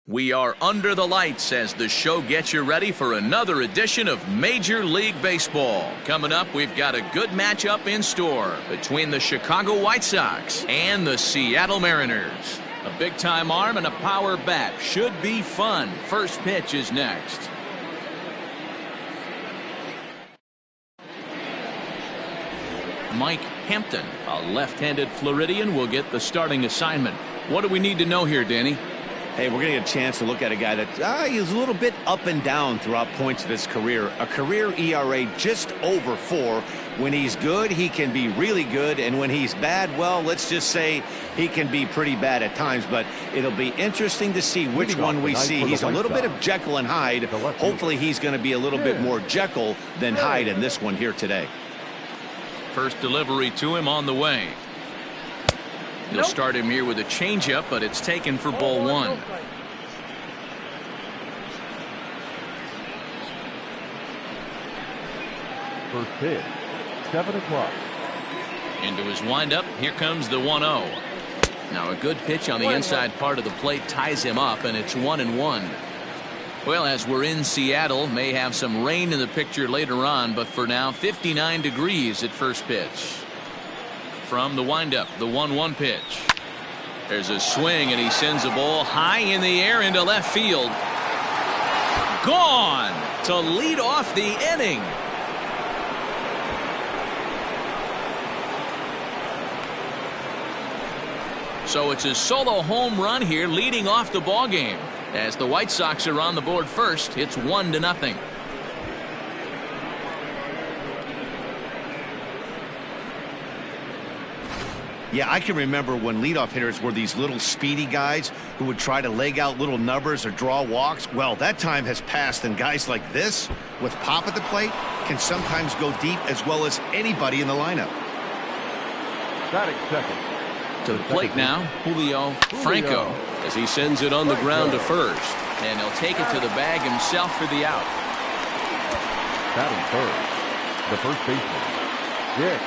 We are under the lights as the show gets you ready for another edition of Major League Baseball. Coming up, we've got a good matchup in store between the Chicago White Sox and the Seattle Mariners. A big-time arm and a power bat should be fun. First pitch is next. Mike Hampton, a left-handed Floridian, will get the starting assignment. What do we need to know here, Danny? Hey, we're going to get a chance to look at a guy that he's a little bit up and down throughout points of his career. A career ERA just over 4. When he's good, he can be really good. And when he's bad, well, let's just say he can be pretty bad at times. But it'll be interesting to see which one we see. He's a little bit of Jekyll and Hyde. Hopefully he's going to be a little bit more Jekyll than Hyde in this one here today. First delivery to him on the way. They'll start him here with a changeup, but it's taken for ball 1. First pitch, 7 o'clock. Into his windup, here comes the 1-0. Now a good pitch on the inside part of the plate ties him up, and it's 1-1. Well, as we're in Seattle, may have some rain in the picture later on, but for now, 59 degrees at first pitch. From the windup, the 1-1 pitch. There's a swing, and he sends a ball high in the air into left field. Gone to lead off the inning. So it's a solo home run here, leading off the ball game. As the White Sox are on the board first, it's 1-0. Yeah, I can remember when leadoff hitters were these little speedy guys who would try to leg out little numbers or draw walks. Well, that time has passed, and guys like this, with pop at the plate, can sometimes go deep as well as anybody in the lineup. Batting second. To the plate now, Julio Franco, as he sends it on the ground to first. And he'll take it to the bag himself for the out. Batting third, the first baseman, Dick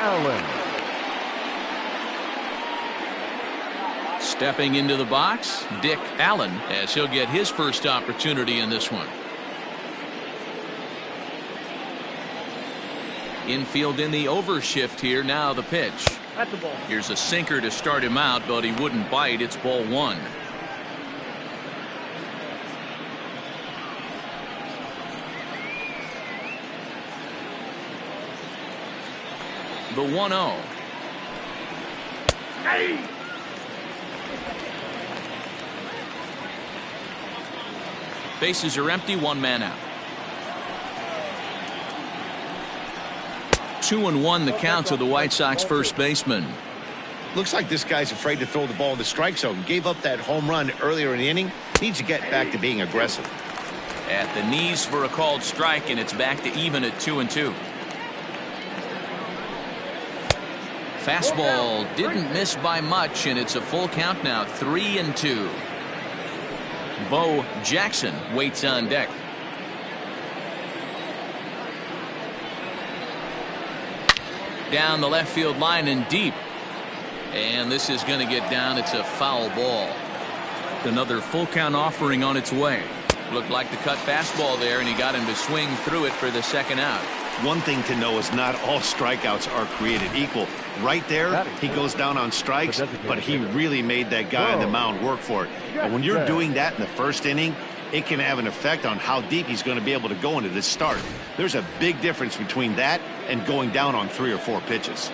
Allen. Stepping into the box, Dick Allen, as he'll get his first opportunity in this one. Infield in the overshift here. Now the pitch. At the ball. Here's a sinker to start him out, but he wouldn't bite. It's ball 1. The 1-0. Hey! Bases are empty, 1 man out. 2-1 the count to the White Sox first baseman. Looks like this guy's afraid to throw the ball in the strike zone. Gave up that home run earlier in the inning. Needs to get back to being aggressive. At the knees for a called strike, and it's back to even at 2-2. Fastball didn't miss by much, and it's a full count now, 3-2. Bo Jackson waits on deck. Down the left field line and deep. And this is going to get down. It's a foul ball. Another full count offering on its way. Looked like the cut fastball there, and he got him to swing through it for the second out. One thing to know is not all strikeouts are created equal. Right there, he goes down on strikes, but he really made that guy on the mound work for it. And when you're doing that in the first inning, it can have an effect on how deep he's going to be able to go into this start. There's a big difference between that and going down on 3 or 4 pitches.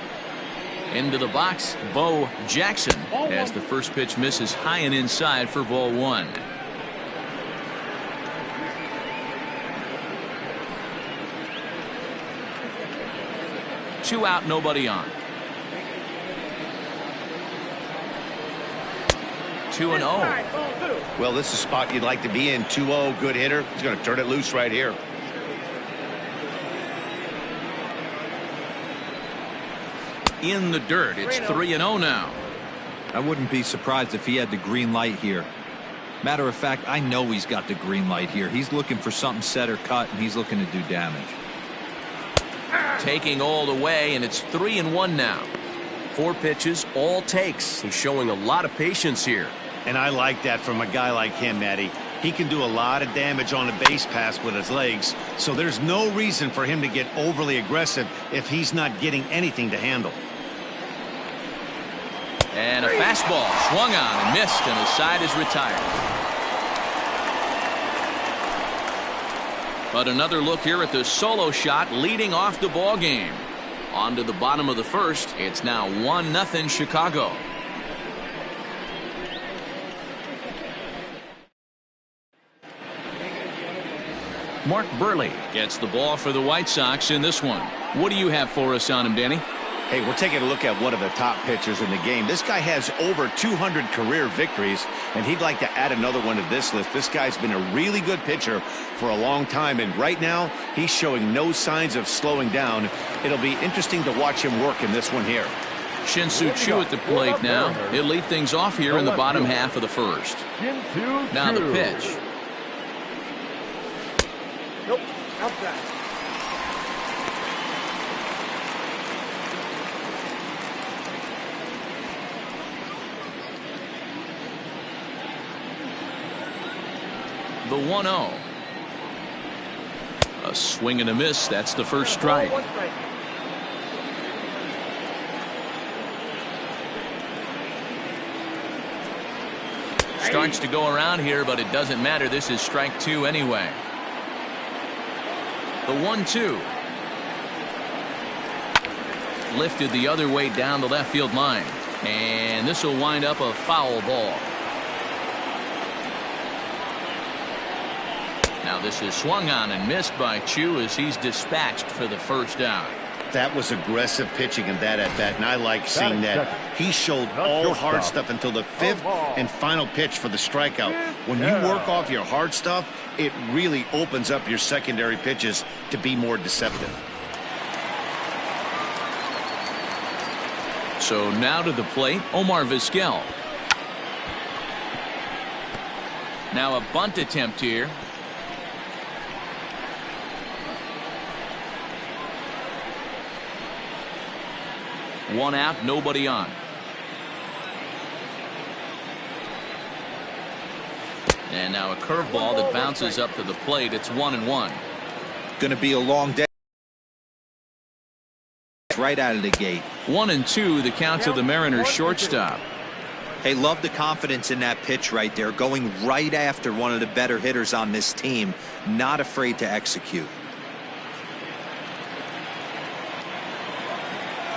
Into the box, Bo Jackson, as the first pitch misses high and inside for ball 1. Two out, nobody on. 2-0. Well, this is a spot you'd like to be in. 2-0, good hitter. He's going to turn it loose right here. In the dirt, it's 3-0 now. I wouldn't be surprised if he had the green light here. Matter of fact, I know he's got the green light here. He's looking for something set or cut, and he's looking to do damage. Taking all the way, and it's 3-1 now. 4 pitches, all takes. He's showing a lot of patience here. And I like that from a guy like him, Eddie. He can do a lot of damage on a base pass with his legs, so there's no reason for him to get overly aggressive if he's not getting anything to handle. And a fastball swung on and missed, and the side is retired. But another look here at the solo shot leading off the ball game. On to the bottom of the first. It's now 1-0 Chicago. Mark Burley gets the ball for the White Sox in this one. What do you have for us on him, Danny? Hey, we're taking a look at one of the top pitchers in the game. This guy has over 200 career victories, and he'd like to add another one to this list. This guy's been a really good pitcher for a long time, and right now he's showing no signs of slowing down. It'll be interesting to watch him work in this one here. Shin-Soo Choo at the plate now. He'll lead things off here in the bottom half of the first. Now the pitch. Nope, outside. The 1-0. A swing and a miss. That's the first strike. Starts to go around here, but it doesn't matter. This is strike 2 anyway. The 1-2. Lifted the other way down the left field line. And this will wind up a foul ball. Now this is swung on and missed by Choo as he's dispatched for the first out. That was aggressive pitching in that at bat, and I like seeing that. He showed all hard stuff until the 5th and final pitch for the strikeout. When you work off your hard stuff, it really opens up your secondary pitches to be more deceptive. So now to the plate, Omar Vizquel. Now a bunt attempt here. One out, nobody on. And now a curveball that bounces up to the plate. It's 1-1. Going to be a long day right out of the gate. 1-2, the count to the Mariners shortstop. Hey, love the confidence in that pitch right there. Going right after one of the better hitters on this team. Not afraid to execute.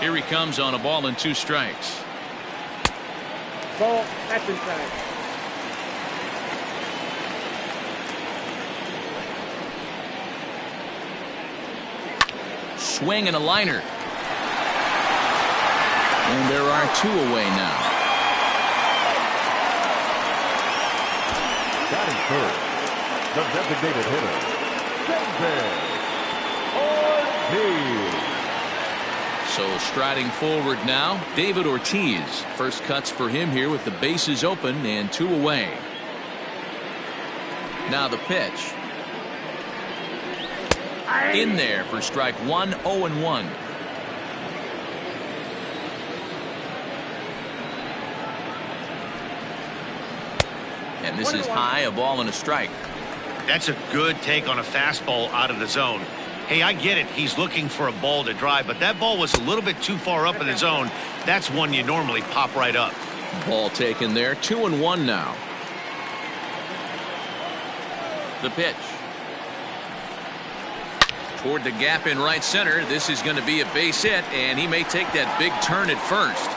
Here he comes on a ball and 2 strikes. Ball, that's inside. Swing and a liner. And there are 2 away now. Batting first, the designated hitter, David Ortiz. So striding forward now, David Ortiz. First cuts for him here with the bases open and 2 away. Now the pitch. In there for strike 1, 0-1. And this is high, a ball and a strike. That's a good take on a fastball out of the zone. Hey, I get it. He's looking for a ball to drive, but that ball was a little bit too far up in the zone. That's one you normally pop right up. Ball taken there. 2-1 now. The pitch. Toward the gap in right center. This is going to be a base hit, and he may take that big turn at first.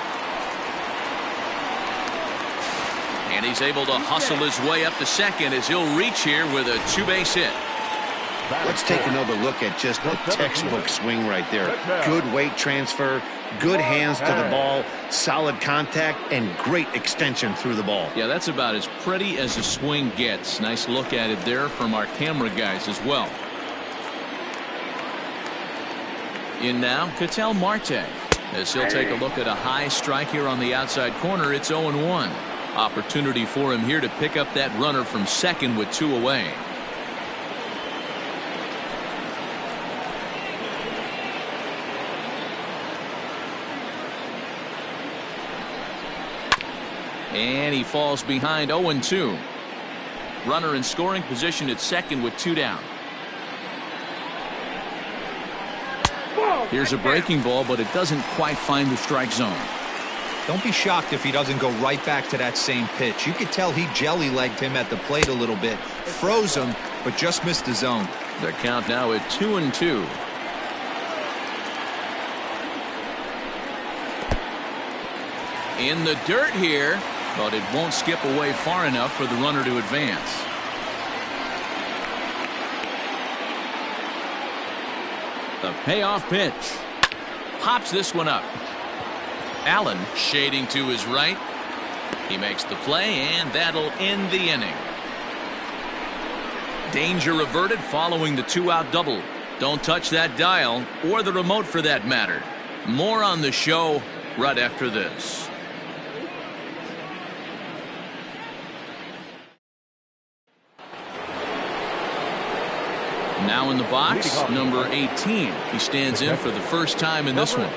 And he's able to hustle his way up to second as he'll reach here with a 2-base hit. Let's take another look at just a textbook swing right there. Good weight transfer, good hands to the ball, solid contact, and great extension through the ball. Yeah, that's about as pretty as a swing gets. Nice look at it there from our camera guys as well. In now, Ketel Marte. As he'll take a look at a high strike here on the outside corner, it's 0-1. Opportunity for him here to pick up that runner from second with 2 away. And he falls behind 0-2. Runner in scoring position at second with 2 down. Here's a breaking ball, but it doesn't quite find the strike zone. Don't be shocked if he doesn't go right back to that same pitch. You could tell he jelly-legged him at the plate a little bit, froze him, but just missed the zone. The count now at 2-2. In the dirt here, but it won't skip away far enough for the runner to advance. The payoff pitch. Pops this one up. Allen shading to his right. He makes the play, and that'll end the inning. Danger averted following the 2-out double. Don't touch that dial, or the remote for that matter. More on the show right after this. Now in the box, number 18. He stands in for the first time in this one.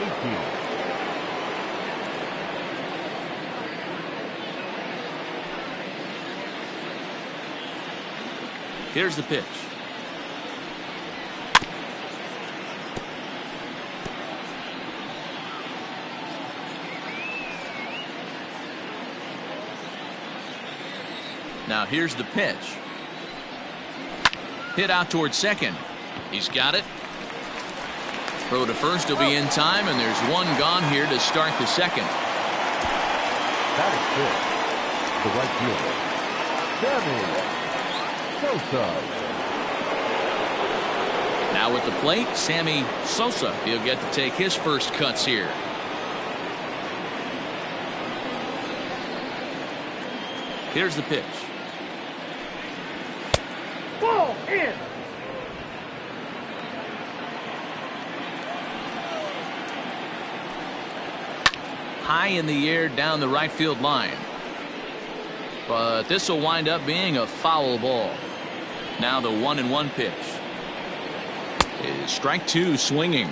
Here's the pitch. Now here's the pitch. Hit out towards second. He's got it. Throw to first will be in time, and there's one gone here to start the second. That is good. The right fielder, Sammy Sosa. Now at the plate, Sammy Sosa. He'll get to take his first cuts here. Here's the pitch. Ball in. High in the air down the right field line. But this will wind up being a foul ball. Now the 1-1 pitch. Is strike 2 swinging.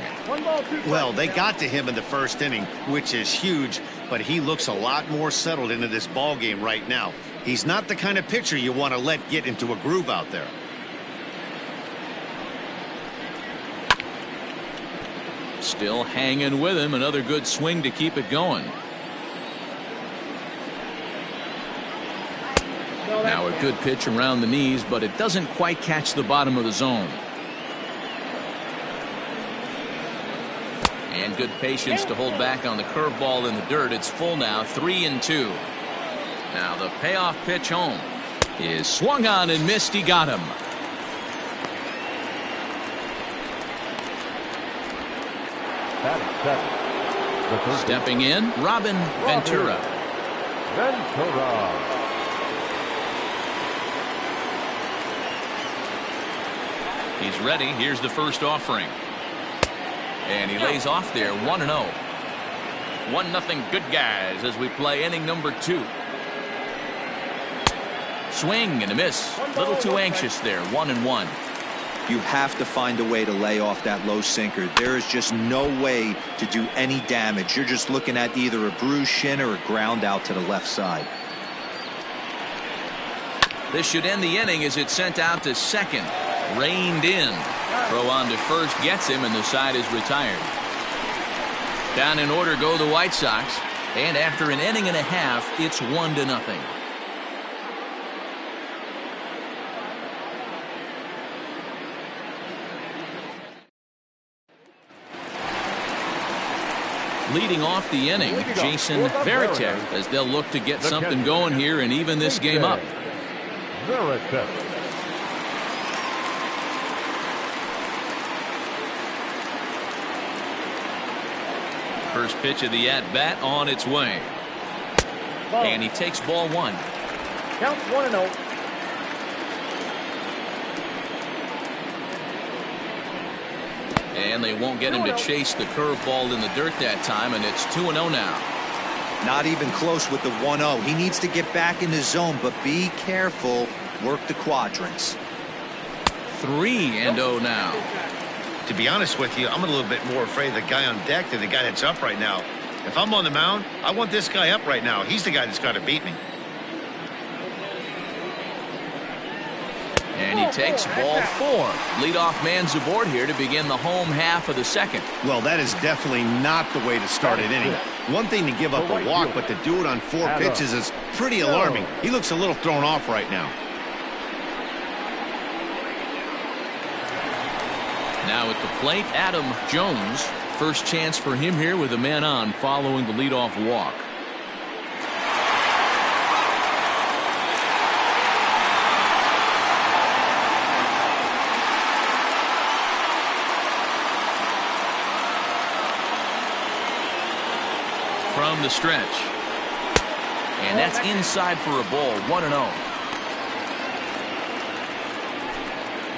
Well, they got to him in the first inning, which is huge, but he looks a lot more settled into this ball game right now. He's not the kind of pitcher you want to let get into a groove out there. Still hanging with him. Another good swing to keep it going. Now a good pitch around the knees, but it doesn't quite catch the bottom of the zone. And good patience to hold back on the curveball in the dirt. It's full now, 3-2. Now the payoff pitch home is swung on and missed. He got him. Stepping in, Robin Ventura. He's ready. Here's the first offering. And he lays off there, 1-0. 1-0 good guys as we play inning number 2. Swing and a miss. A little too anxious there, 1-1. You have to find a way to lay off that low sinker. There is just no way to do any damage. You're just looking at either a bruised shin or a ground out to the left side. This should end the inning as it's sent out to second. Reined in. Throw on to first gets him, and the side is retired. Down in order go the White Sox, and after an inning and a half, it's 1-0. Leading off the inning, Jason Varitek, as they'll look to get something going here and even this game up. First pitch of the at-bat on its way. And he takes ball 1. Count 1-0. And they won't get him to chase the curveball in the dirt that time, and it's 2-0 now. Not even close with the 1-0. He needs to get back in the zone, but be careful. Work the quadrants. 3-0 now. To be honest with you, I'm a little bit more afraid of the guy on deck than the guy that's up right now. If I'm on the mound, I want this guy up right now. He's the guy that's got to beat me. And he takes ball 4. Leadoff man's aboard here to begin the home half of the second. Well, that is definitely not the way to start an inning. One thing to give up a walk, but to do it on 4 pitches is pretty alarming. He looks a little thrown off right now. Now at the plate, Adam Jones. First chance for him here with a man on following the leadoff walk. From the stretch. And that's inside for a ball. 1-0.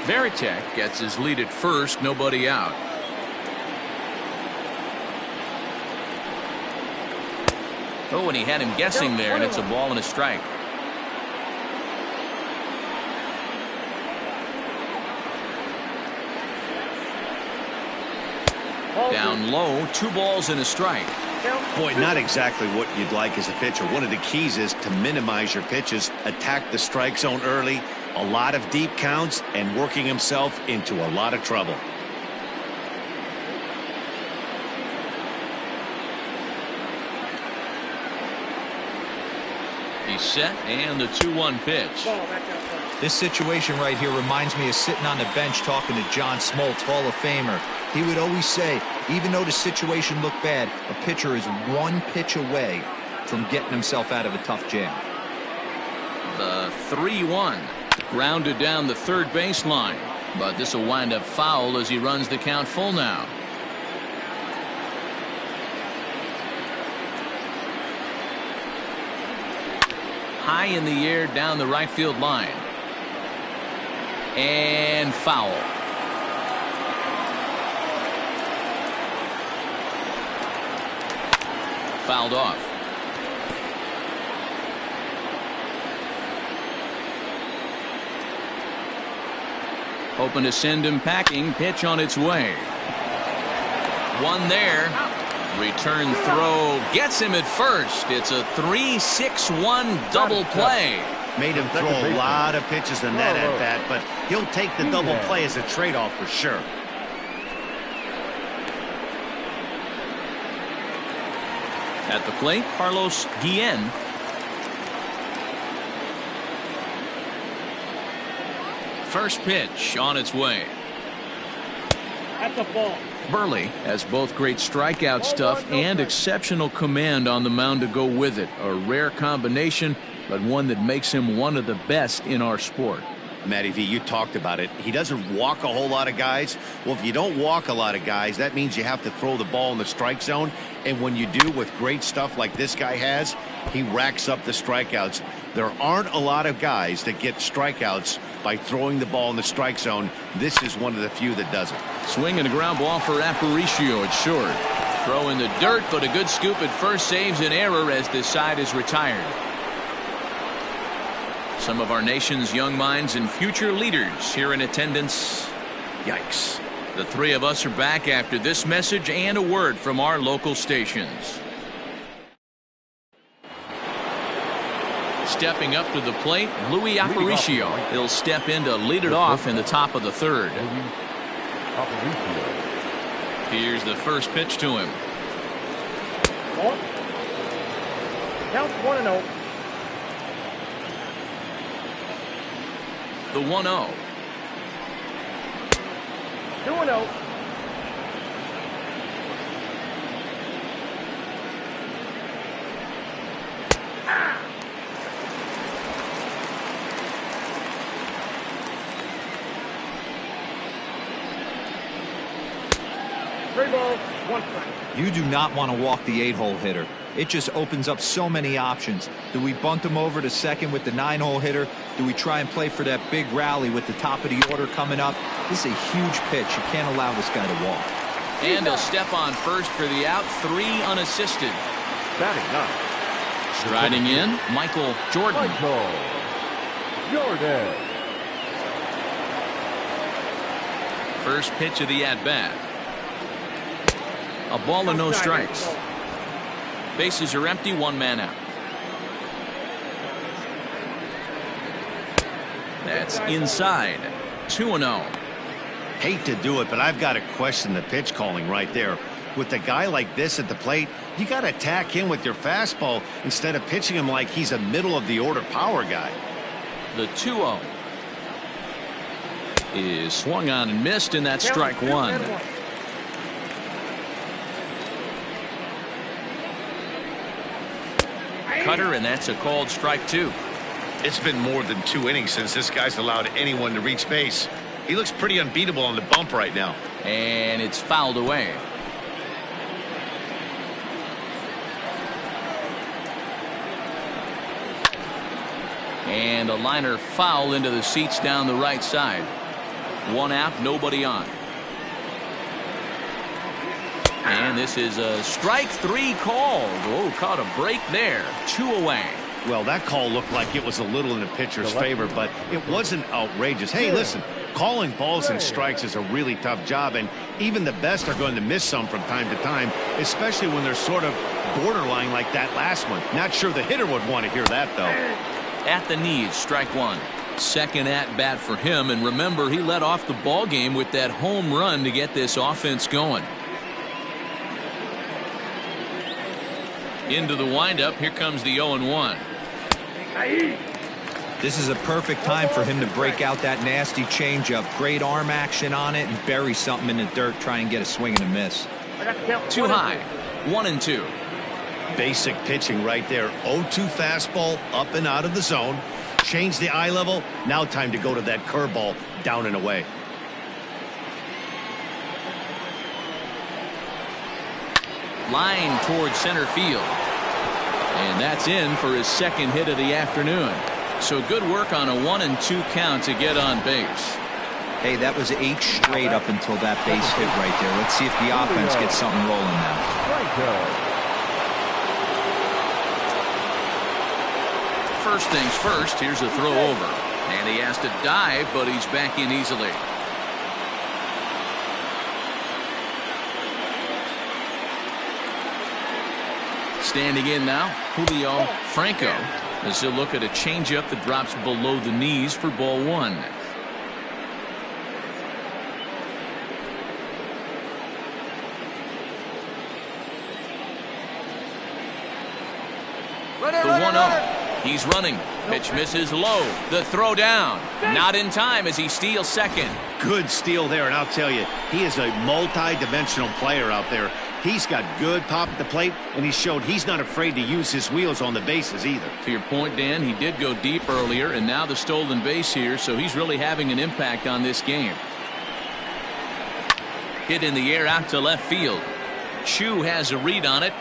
Veritek gets his lead at first, nobody out. Oh, and he had him guessing there, and it's a ball and a strike. Down low, 2 balls and a strike. Boy, not exactly what you'd like as a pitcher. One of the keys is to minimize your pitches, attack the strike zone early, a lot of deep counts, and working himself into a lot of trouble. He's set, and the 2-1 pitch. This situation right here reminds me of sitting on the bench talking to John Smoltz, Hall of Famer. He would always say, even though the situation looked bad, a pitcher is 1 pitch away from getting himself out of a tough jam. The 3-1. Grounded down the third baseline, but this will wind up foul as he runs the count full now. High in the air down the right field line. And foul. Fouled off. Hoping to send him packing. Pitch on its way. One there. Return throw gets him at first. It's a 3-6-1 double play. Made him throw a lot of pitches in that at bat, but he'll take the double play as a trade-off for sure. At the plate, Carlos Guillen. First pitch on its way. That's a ball. Burley has both great strikeout stuff and exceptional command on the mound to go with it. A rare combination, but one that makes him one of the best in our sport. Matty V, you talked about it. He doesn't walk a whole lot of guys. Well, if you don't walk a lot of guys, that means you have to throw the ball in the strike zone. And when you do with great stuff like this guy has, he racks up the strikeouts. There aren't a lot of guys that get strikeouts by throwing the ball in the strike zone. This is one of the few that does it. Swing and a ground ball for Aparicio. It's short. Throw in the dirt, but a good scoop at first saves an error as this side is retired. Some of our nation's young minds and future leaders here in attendance. Yikes. The 3 of us are back after this message and a word from our local stations. Stepping up to the plate, Luis Aparicio. He'll step in to lead it off in the top of the third. Here's the first pitch to him. Count 1-0. The 1-0. 2-0. Three balls, 1 strike. You do not want to walk the 8-hole hitter. It just opens up so many options. Do we bunt him over to second with the 9-hole hitter? Do we try and play for that big rally with the top of the order coming up? This is a huge pitch. You can't allow this guy to walk. And he'll step on first for the out. 3 unassisted. Batting 9. Striding in, Michael Jordan. Jordan. First pitch of the at-bat. A ball and no strikes. Bases are empty, one man out. That's inside. 2-0. Hate to do it, but I've got to question the pitch calling right there. With a guy like this at the plate, you got to attack him with your fastball instead of pitching him like he's a middle of the order power guy. The 2-0 is swung on and missed, and that's strike one. Cutter, and that's a called strike two. It's been more than 2 innings since this guy's allowed anyone to reach base. He looks pretty unbeatable on the bump right now. And it's fouled away. And a liner foul into the seats down the right side. 1 out, nobody on. And this is a strike 3 called. Oh, caught a break there. 2 away. Well, that call looked like it was a little in the pitcher's favor, but it wasn't outrageous. Hey, listen, calling balls and strikes is a really tough job, and even the best are going to miss some from time to time, especially when they're sort of borderline like that last one. Not sure the hitter would want to hear that, though. At the knees, strike 1. Second at bat for him, and remember, he led off the ball game with that home run to get this offense going. Into the windup, here comes the 0-1. This is a perfect time for him to break out that nasty changeup. Great arm action on it and bury something in the dirt. Try and get a swing and a miss. Too high. 1-2. Basic pitching right there. 0-2 fastball up and out of the zone. Change the eye level. Now time to go to that curveball down and away. Line towards center field. And that's in for his second hit of the afternoon. So good work on a 1-2 count to get on base. Hey, that was 8 straight up until that base hit right there. Let's see if the offense gets something rolling now. First things first, here's a throw over. And he has to dive, but he's back in easily. Standing in now, Julio Franco, as he'll look at a changeup that drops below the knees for ball 1. The 1-0. He's running. Pitch misses low. The throw down. Not in time as he steals second. Good steal there, and I'll tell you, he is a multi-dimensional player out there. He's got good pop at the plate, and he showed he's not afraid to use his wheels on the bases either. To your point, Dan, he did go deep earlier, and now the stolen base here, so he's really having an impact on this game. Hit in the air out to left field. Chu has a read on it.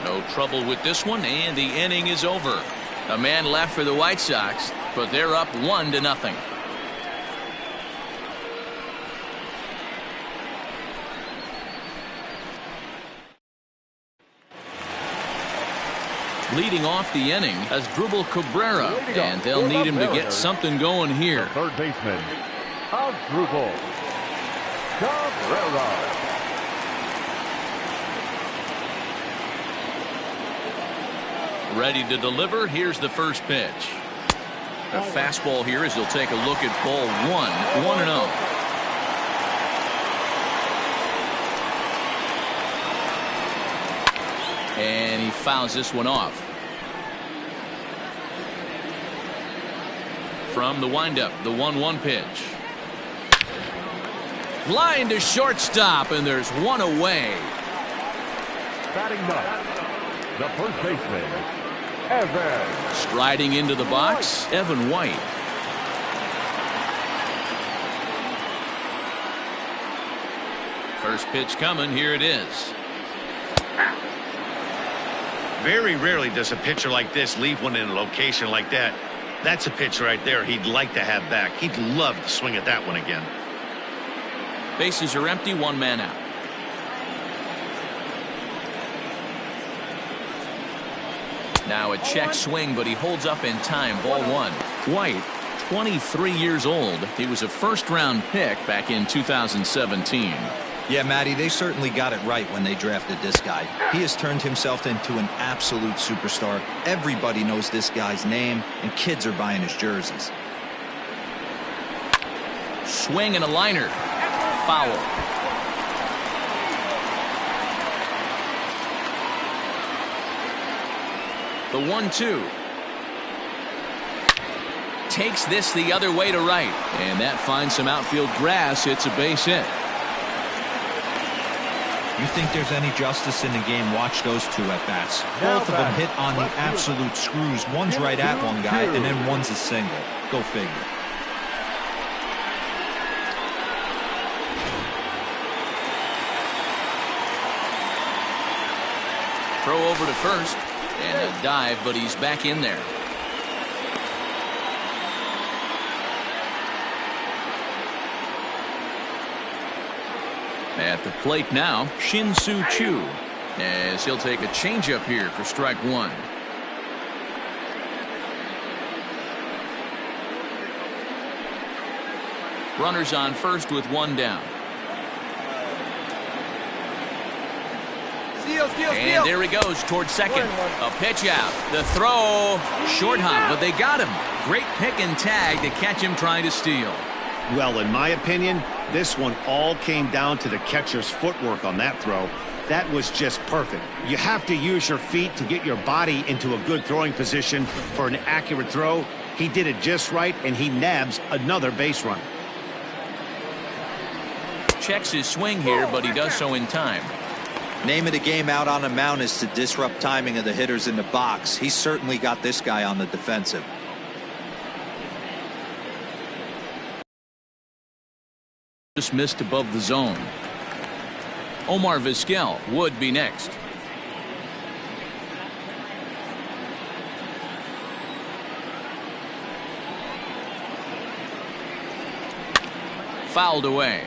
No trouble with this one, and the inning is over. A man left for the White Sox, but they're up 1-0. Leading off the inning as Drupal Cabrera, and they'll need him to get something going here. Third baseman, Drupal Cabrera. Ready to deliver. Here's the first pitch. A fastball here as he'll take a look at ball 1. 1-0. And he fouls this one off. From the windup, the 1-1 pitch. Line to shortstop, and there's one away. Batting ninth, the first baseman, Evan. Striding into the box, Evan White. First pitch coming. Here it is. Very rarely does a pitcher like this leave one in a location like that. That's a pitch right there he'd like to have back. He'd love to swing at that one again. Bases are empty, one man out. Now a check swing, but he holds up in time. Ball 1. White, 23 years old. He was a first-round pick back in 2017. Yeah, Matty, they certainly got it right when they drafted this guy. He has turned himself into an absolute superstar. Everybody knows this guy's name, and kids are buying his jerseys. Swing and a liner. Foul. The 1-2. Takes this the other way to right. And that finds some outfield grass. It's a base hit. You think there's any justice in the game? Watch those two at bats. Both of them hit on the absolute screws. One's right at one guy, and then one's a single. Go figure. Throw over to first. And a dive, but he's back in there. At the plate now, Shin-Soo Choo, as he'll take a changeup here for strike one. Runners on first with one down. And there he goes towards second. A pitch out. The throw. Short hop, but they got him. Great pick and tag to catch him trying to steal. Well, in my opinion, this one all came down to the catcher's footwork on that throw. That was just perfect. You have to use your feet to get your body into a good throwing position for an accurate throw. He did it just right, and he nabs another base runner. Checks his swing here, but he does so in time. Name of the game out on the mound is to disrupt timing of the hitters in the box. He's certainly got this guy on the defensive. Just missed above the zone. Omar Vizquel would be next. Fouled away.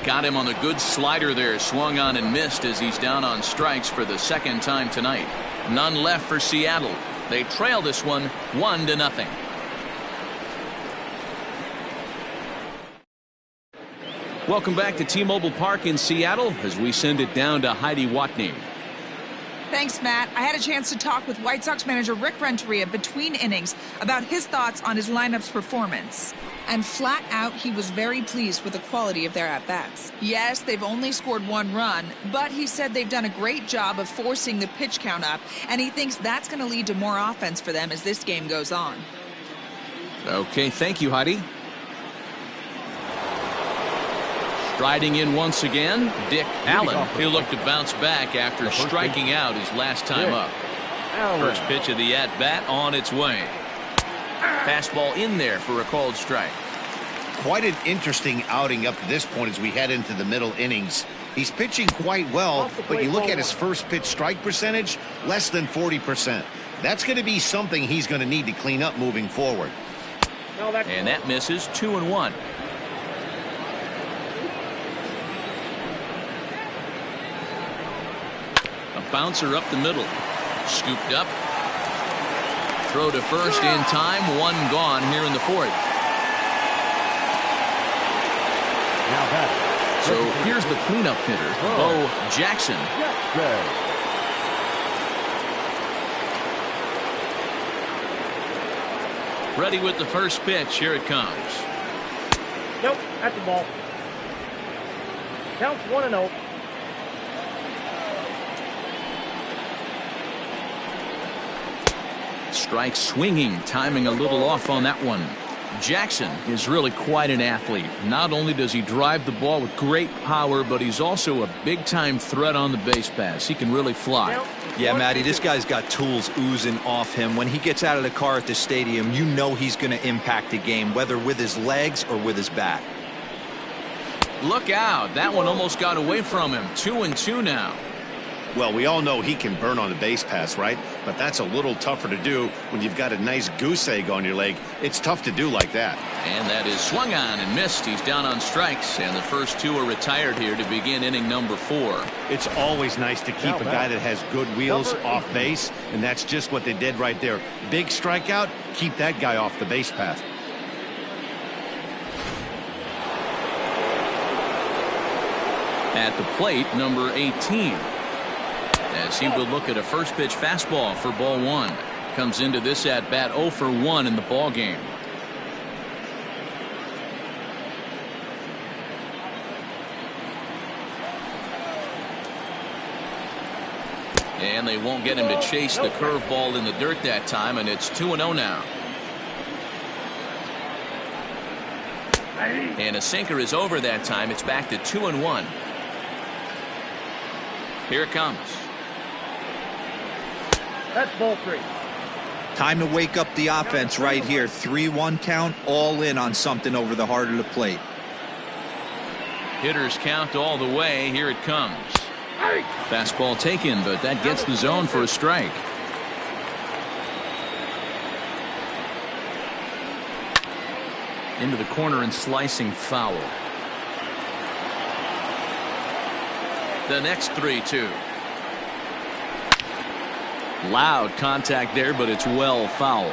Got him on the good slider there. Swung on and missed as he's down on strikes for the second time tonight. None left for Seattle. They trail this one 1-0. Welcome back to T-Mobile Park in Seattle as we send it down to Heidi Watney. Thanks, Matt. I had a chance to talk with White Sox manager Rick Renteria between innings about his thoughts on his lineup's performance. And flat out, he was very pleased with the quality of their at-bats. Yes, they've only scored one run, but he said they've done a great job of forcing the pitch count up, and he thinks that's going to lead to more offense for them as this game goes on. Okay, thank you, Heidi. Striding in once again, Dick Allen. He'll look to bounce back after striking out his last time up. First pitch of the at-bat on its way. Fastball in there for a called strike. Quite an interesting outing up to this point as we head into the middle innings. He's pitching quite well, but you look at his first pitch strike percentage, less than 40%. That's going to be something he's going to need to clean up moving forward. And that misses. 2-1. A bouncer up the middle. Scooped up. Throw to first in time. One gone here in the fourth. So here's the cleanup hitter, Bo Jackson. Ready with the first pitch. Here it comes. Nope, that's the ball. Counts 1-0. Strike swinging, timing a little off on that one. Jackson is really quite an athlete. Not only does he drive the ball with great power, but he's also a big-time threat on the base pass. He can really fly. Yeah, Matty, this guy's got tools oozing off him. When he gets out of the car at the stadium, you know he's going to impact the game, whether with his legs or with his bat. Look out. That one almost got away from him. 2-2 now. Well, we all know he can burn on the base pass, right? But that's a little tougher to do when you've got a nice goose egg on your leg. It's tough to do like that. And that is swung on and missed. He's down on strikes, and the first two are retired here to begin inning number 4. It's always nice to keep a guy that has good wheels off base, and that's just what they did right there. Big strikeout, keep that guy off the base path. At the plate, number 18. As he will look at a first pitch fastball for ball 1. Comes into this at bat 0 for 1 in the ball game. And they won't get him to chase the curveball in the dirt that time, and it's 2-0 now. And a sinker is over that time. It's back to 2-1. Here it comes. That's ball 3. Time to wake up the offense right here. 3-1 count, all in on something over the heart of the plate. Hitters count all the way. Here it comes. Fastball taken, but that gets the zone for a strike. Into the corner and slicing foul. The next 3-2. Loud contact there, but it's well foul.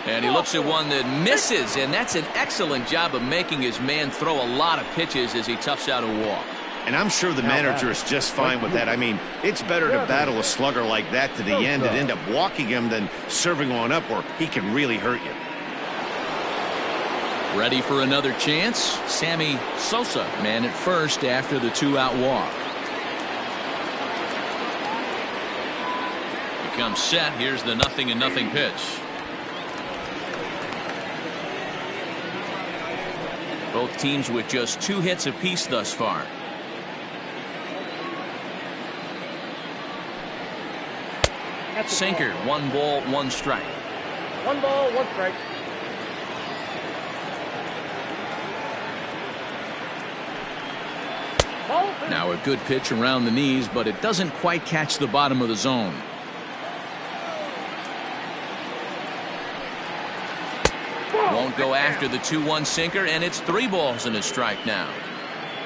And he looks at one that misses, and that's an excellent job of making his man throw a lot of pitches as he toughs out a walk. And I'm sure the manager is just fine with that. I mean, it's better to battle a slugger like that to the end and end up walking him than serving on up where he can really hurt you. Ready for another chance? Sammy Sosa, man at first after the 2-out walk. He comes set. Here's the 0-0 pitch. Both teams with just 2 hits apiece thus far. Sinker, 1 ball, 1 strike. 1 ball, 1 strike. Now a good pitch around the knees, but it doesn't quite catch the bottom of the zone. Won't go after the 2-1 sinker, and it's 3 balls and a strike now.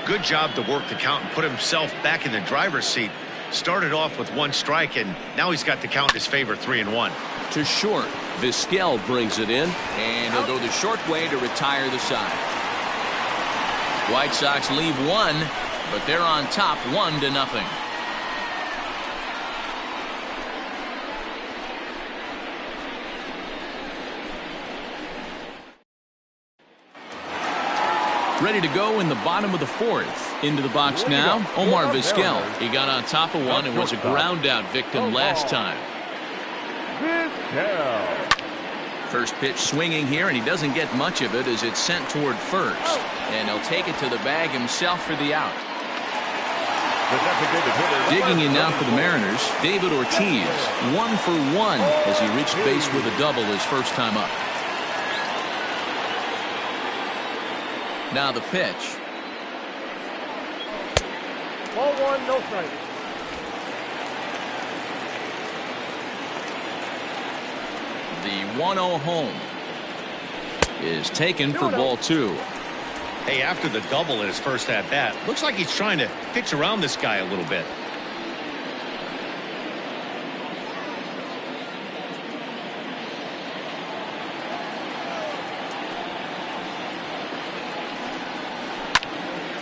Good job to work the count and put himself back in the driver's seat. Started off with 1 strike, and now he's got the count in his favor, 3-1. To short, Vizquel brings it in, and he'll go the short way to retire the side. White Sox leave 1, but they're on top 1-0. Ready to go in the bottom of the 4th. Into the box now, Omar Vizquel. He got on top of one and was a ground out victim last time. First pitch swinging here, and he doesn't get much of it as it's sent toward first. And he'll take it to the bag himself for the out. Digging in now for the Mariners, David Ortiz. 1 for 1 as he reached base with a double his first time up. Now the pitch. Ball 1, no strike. The 1-0 home is taken for ball 2. Hey, after the double in his first at bat, looks like he's trying to pitch around this guy a little bit.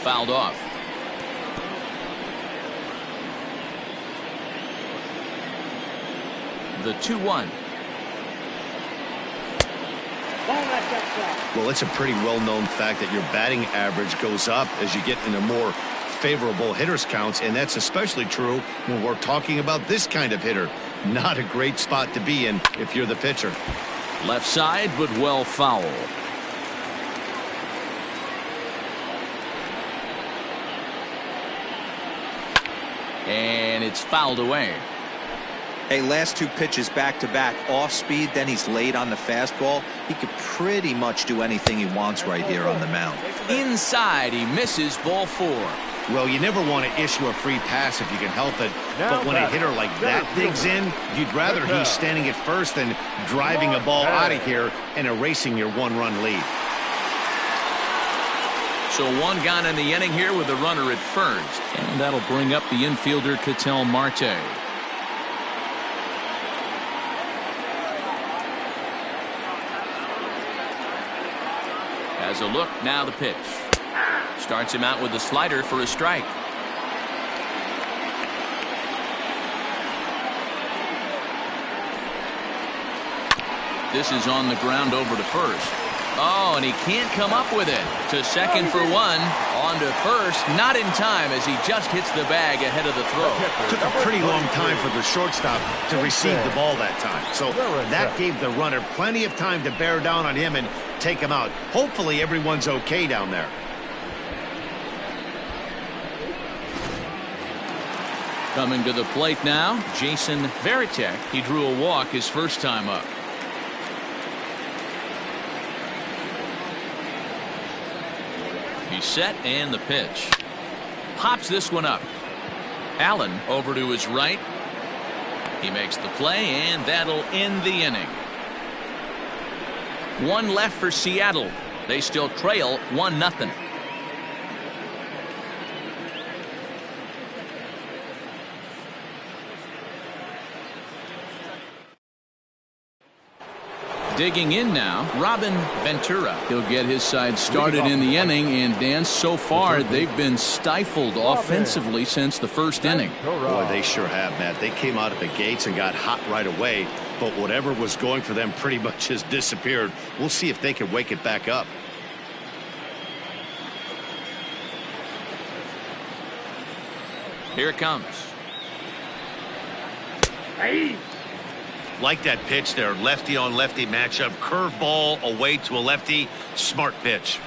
Fouled off. The 2-1. Well, it's a pretty well-known fact that your batting average goes up as you get into more favorable hitters counts, and that's especially true when we're talking about this kind of hitter. Not a great spot to be in if you're the pitcher. Left side, but well foul. And it's fouled away. Hey, last 2 pitches back-to-back, off speed, then he's late on the fastball. He could pretty much do anything he wants right here on the mound. Inside, he misses, ball 4. Well, you never want to issue a free pass if you can help it. But when a hitter like that digs in, you'd rather he's standing at first than driving a ball out of here and erasing your 1-run lead. So 1 gone in the inning here with a runner at first. And that'll bring up the infielder, Ketel Marte. As a look, now the pitch. Starts him out with the slider for a strike. This is on the ground over to first. Oh, and he can't come up with it. To second for 1. On to first. Not in time as he just hits the bag ahead of the throw. Took a pretty long time for the shortstop to receive the ball that time. So that gave the runner plenty of time to bear down on him and take him out. Hopefully everyone's okay down there. Coming to the plate now, Jason Varitek. He drew a walk his first time up. He's set and the pitch. Pops this one up. Allen over to his right. He makes the play and that'll end the inning. 1 left for Seattle. They still trail 1-0. Digging in now, Robin Ventura. He'll get his side started in the inning, and Dan, so far they've been stifled offensively since the first inning. Boy, they sure have, Matt. They came out of the gates and got hot right away, but whatever was going for them pretty much has disappeared. We'll see if they can wake it back up. Here it comes. Like that pitch there, lefty on lefty matchup, curveball away to a lefty, smart pitch.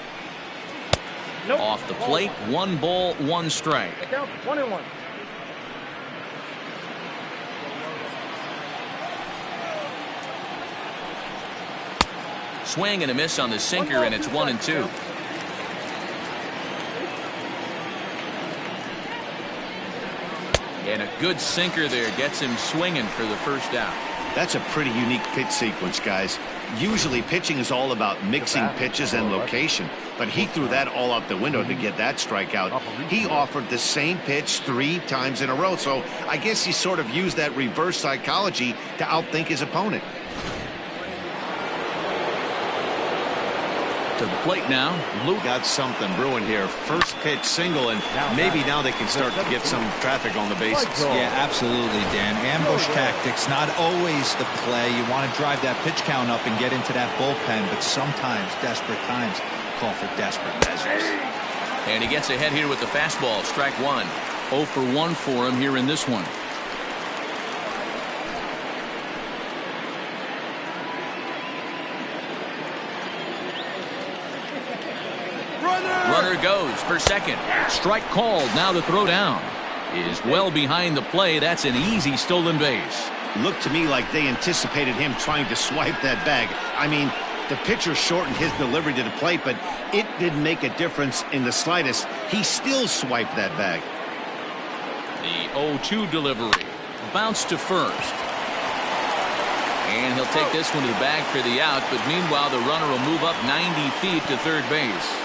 Off the plate, 1 ball, 1 strike. Get down, 1-1. Swing and a miss on the sinker, and it's 1-2. And a good sinker there gets him swinging for the first out. That's a pretty unique pitch sequence, guys. Usually pitching is all about mixing pitches and location, but he threw that all out the window to get that strikeout. He offered the same pitch 3 times in a row, so I guess he sort of used that reverse psychology to outthink his opponent. To the plate now, Luke. Got something brewing here. First pitch single, and maybe now they can start to get some traffic on the bases. Yeah, absolutely, Dan. Ambush tactics, not always the play. You want to drive that pitch count up and get into that bullpen, but sometimes desperate times call for desperate measures. And he gets ahead here with the fastball. Strike 1. 0 for 1 for him here in this one. Runner goes for second. Strike called. Now the throw down is well behind the play. That's an easy stolen base. Looked to me like they anticipated him trying to swipe that bag. I mean, the pitcher shortened his delivery to the plate, but it didn't make a difference in the slightest. He still swiped that bag. The 0-2 delivery. Bounce to first. And he'll take this one to the bag for the out, but meanwhile the runner will move up 90 feet to third base.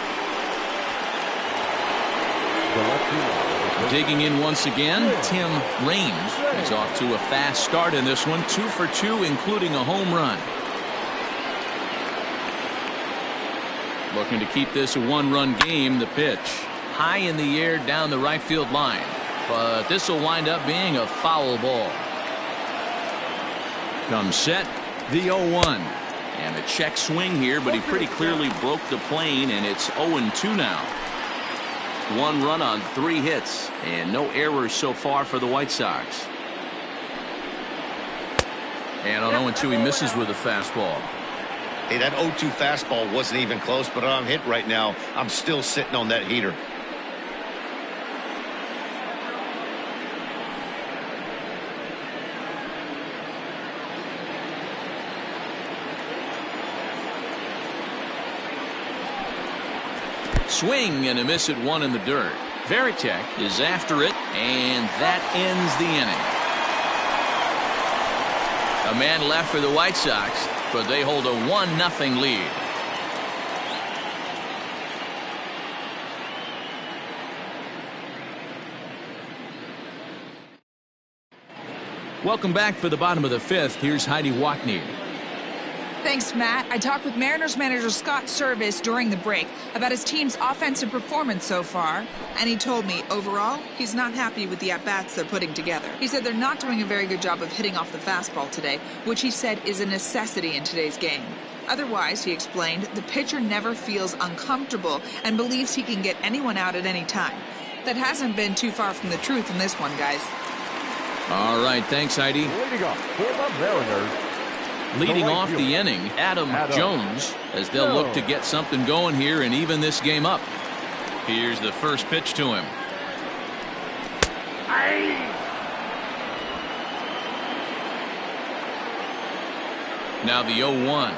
Digging in once again, Tim Raines is off to a fast start in this one. 2 for 2, including a home run. Looking to keep this a 1-run game. The pitch high in the air down the right field line, but this will wind up being a foul ball. Comes set, the 0-1, and a check swing here, but he pretty clearly broke the plane, and it's 0-2 now. 1 run on 3 hits, and no errors so far for the White Sox. And on 0-2, he misses with a fastball. Hey, that 0-2 fastball wasn't even close, but I'm hit right now. I'm still sitting on that heater. Swing and a miss at one in the dirt. Varitek is after it, and that ends the inning. A man left for the White Sox, but they hold a 1-0 lead. Welcome back for the bottom of the fifth. Here's Heidi Watney. Thanks, Matt. I talked with Mariners manager Scott Service during the break about his team's offensive performance so far, and he told me, overall, he's not happy with the at-bats they're putting together. He said they're not doing a very good job of hitting off the fastball today, which he said is a necessity in today's game. Otherwise, he explained, the pitcher never feels uncomfortable and believes he can get anyone out at any time. That hasn't been too far from the truth in this one, guys. All right, thanks, Heidi. Leading off for the Mariners. Leading off the inning, Adam Jones, as they'll look to get something going here and even this game up. Here's the first pitch to him. Now the 0-1.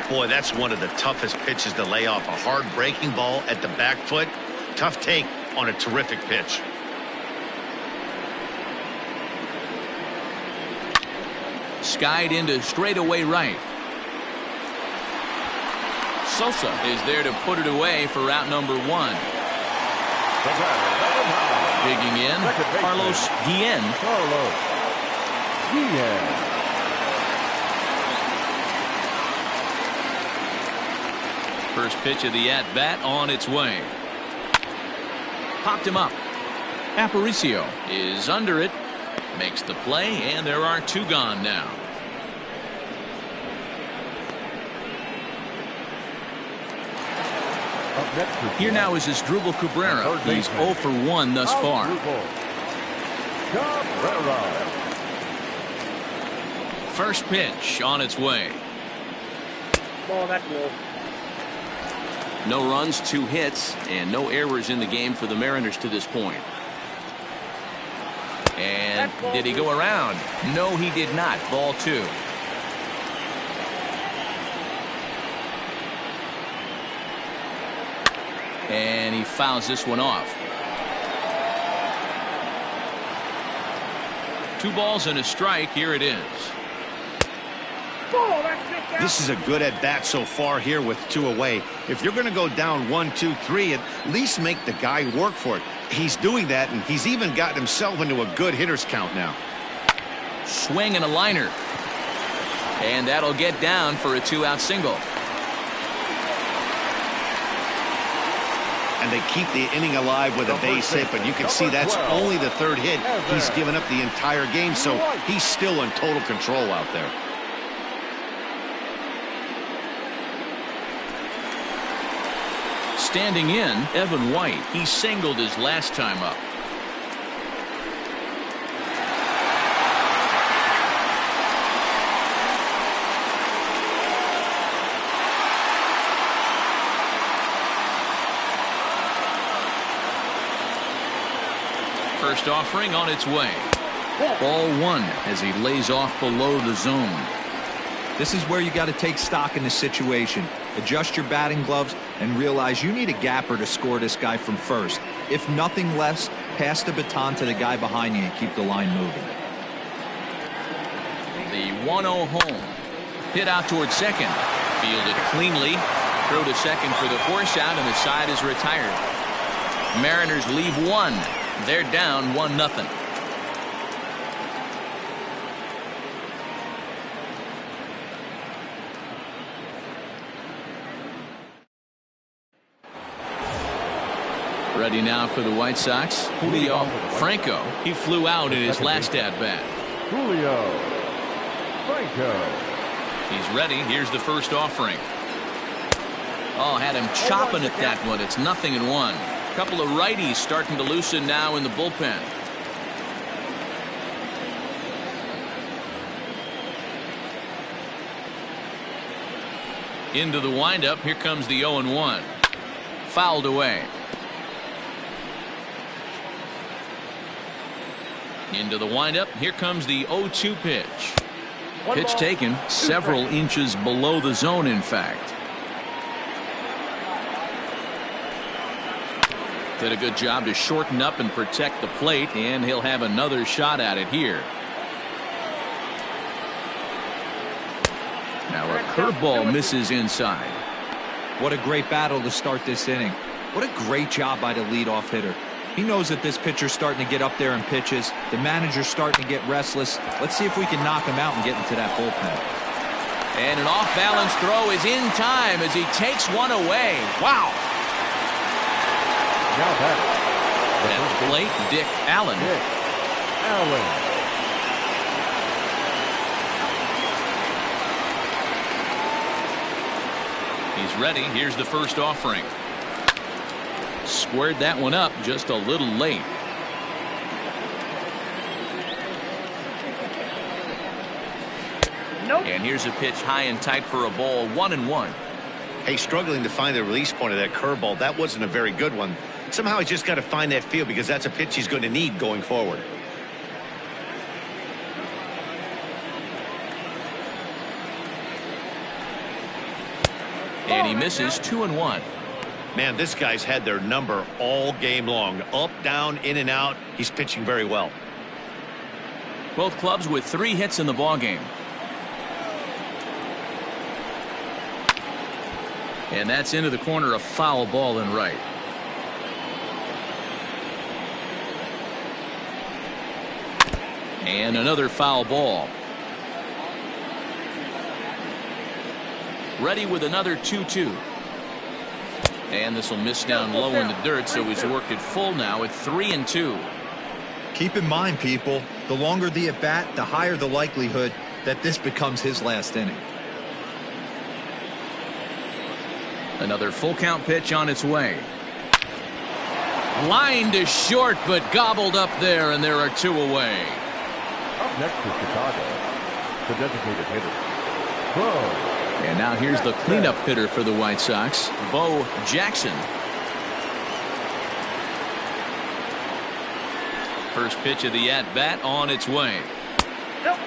Boy, that's one of the toughest pitches to lay off. A hard breaking ball at the back foot. Tough take on a terrific pitch. Skied into straightaway right. Sosa is there to put it away for route number 1. Digging in, Carlos Guillen. First pitch of the at-bat on its way. Popped him up. Aparicio is under it. Makes the play, and there are 2 gone now. Here now is Asdrubal Cabrera. He's 0 for 1 thus far. First pitch on its way. Ball, that's low. No runs, 2 hits, and no errors in the game for the Mariners to this point. And did he go around? No, he did not. Ball 2. And he fouls this one off. 2 balls and a strike. Here it is. This is a good at-bat so far here with 2 away. If you're going to go down 1, 2, 3, at least make the guy work for it. He's doing that, and he's even gotten himself into a good hitter's count now. Swing and a liner. And that'll get down for a 2-out single. And they keep the inning alive with a base hit, but you can see that's only the 3rd hit he's given up the entire game, so he's still in total control out there. Standing in, Evan White. He singled his last time up. First offering on its way. Ball 1 as he lays off below the zone. This is where you got to take stock in the situation. Adjust your batting gloves and realize you need a gapper to score this guy from first. If nothing less, pass the baton to the guy behind you and keep the line moving. The 1-0 home. Hit out towards second. Fielded cleanly. Throw to second for the force out, and the side is retired. Mariners leave 1. They're down 1-0. Ready now for the White Sox. Julio Franco. He flew out in his last at-bat. Julio Franco. He's ready. Here's the first offering. Oh, had him chopping at that one. It's 0-1. A couple of righties starting to loosen now in the bullpen. Into the windup. Here comes the 0-1. Fouled away. Into the windup. Here comes the 0-2 pitch. Pitch taken several inches below the zone, in fact. Did a good job to shorten up and protect the plate, and he'll have another shot at it here. Now a curveball misses inside. What a great battle to start this inning. What a great job by the leadoff hitter. He knows that this pitcher's starting to get up there in pitches. The manager's starting to get restless. Let's see if we can knock him out and get into that bullpen. And an off-balance throw is in time as he takes one away. Wow. Now back. At the plate, Dick Allen. Dick Allen. He's ready. Here's the first offering. Squared that one up just a little late. Nope. And here's a pitch high and tight for a ball, 1-1. Hey, struggling to find the release point of that curveball. That wasn't a very good one. Somehow he's just got to find that feel because that's a pitch he's going to need going forward. And he misses 2-1. Man, this guy's had their number all game long. Up, down, in and out. He's pitching very well. Both clubs with 3 hits in the ballgame. And that's into the corner, a foul ball and right. And another foul ball. Ready with another 2-2. And this will miss down low in the dirt, so he's worked it full now at 3-2. Keep in mind, people, the longer the at bat, the higher the likelihood that this becomes his last inning. Another full count pitch on its way. Line to short, but gobbled up there, and there are 2 away. Up next to Chicago, the designated hitter, Bo. And now here's the cleanup hitter for the White Sox, Bo Jackson. First pitch of the at-bat on its way. Nope.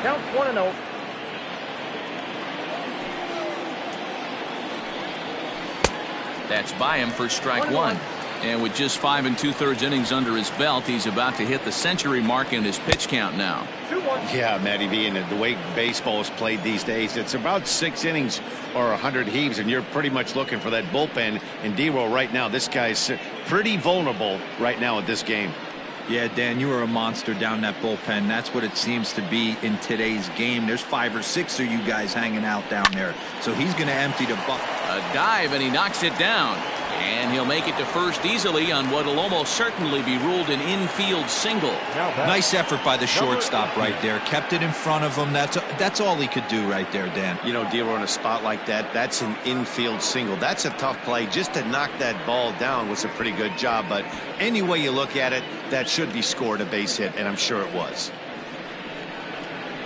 Count 1-0. That's by him for strike 1. And with just 5 2/3 innings under his belt, he's about to hit the century mark in his pitch count now. 2-1. Yeah, Matty V, and the way baseball is played these days, it's about 6 innings or 100 heaves, and you're pretty much looking for that bullpen. And D-Roll right now, this guy's pretty vulnerable right now at this game. Yeah, Dan, you are a monster down that bullpen. That's what it seems to be in today's game. There's 5 or 6 of you guys hanging out down there. So he's going to empty the bucket. A dive, and he knocks it down. And he'll make it to first easily on what will almost certainly be ruled an infield single. Nice effort by the shortstop right there. Kept it in front of him. That's all he could do right there, Dan. You know, D-Roll in a spot like that, that's an infield single. That's a tough play. Just to knock that ball down was a pretty good job. But any way you look at it, that should be scored a base hit, and I'm sure it was.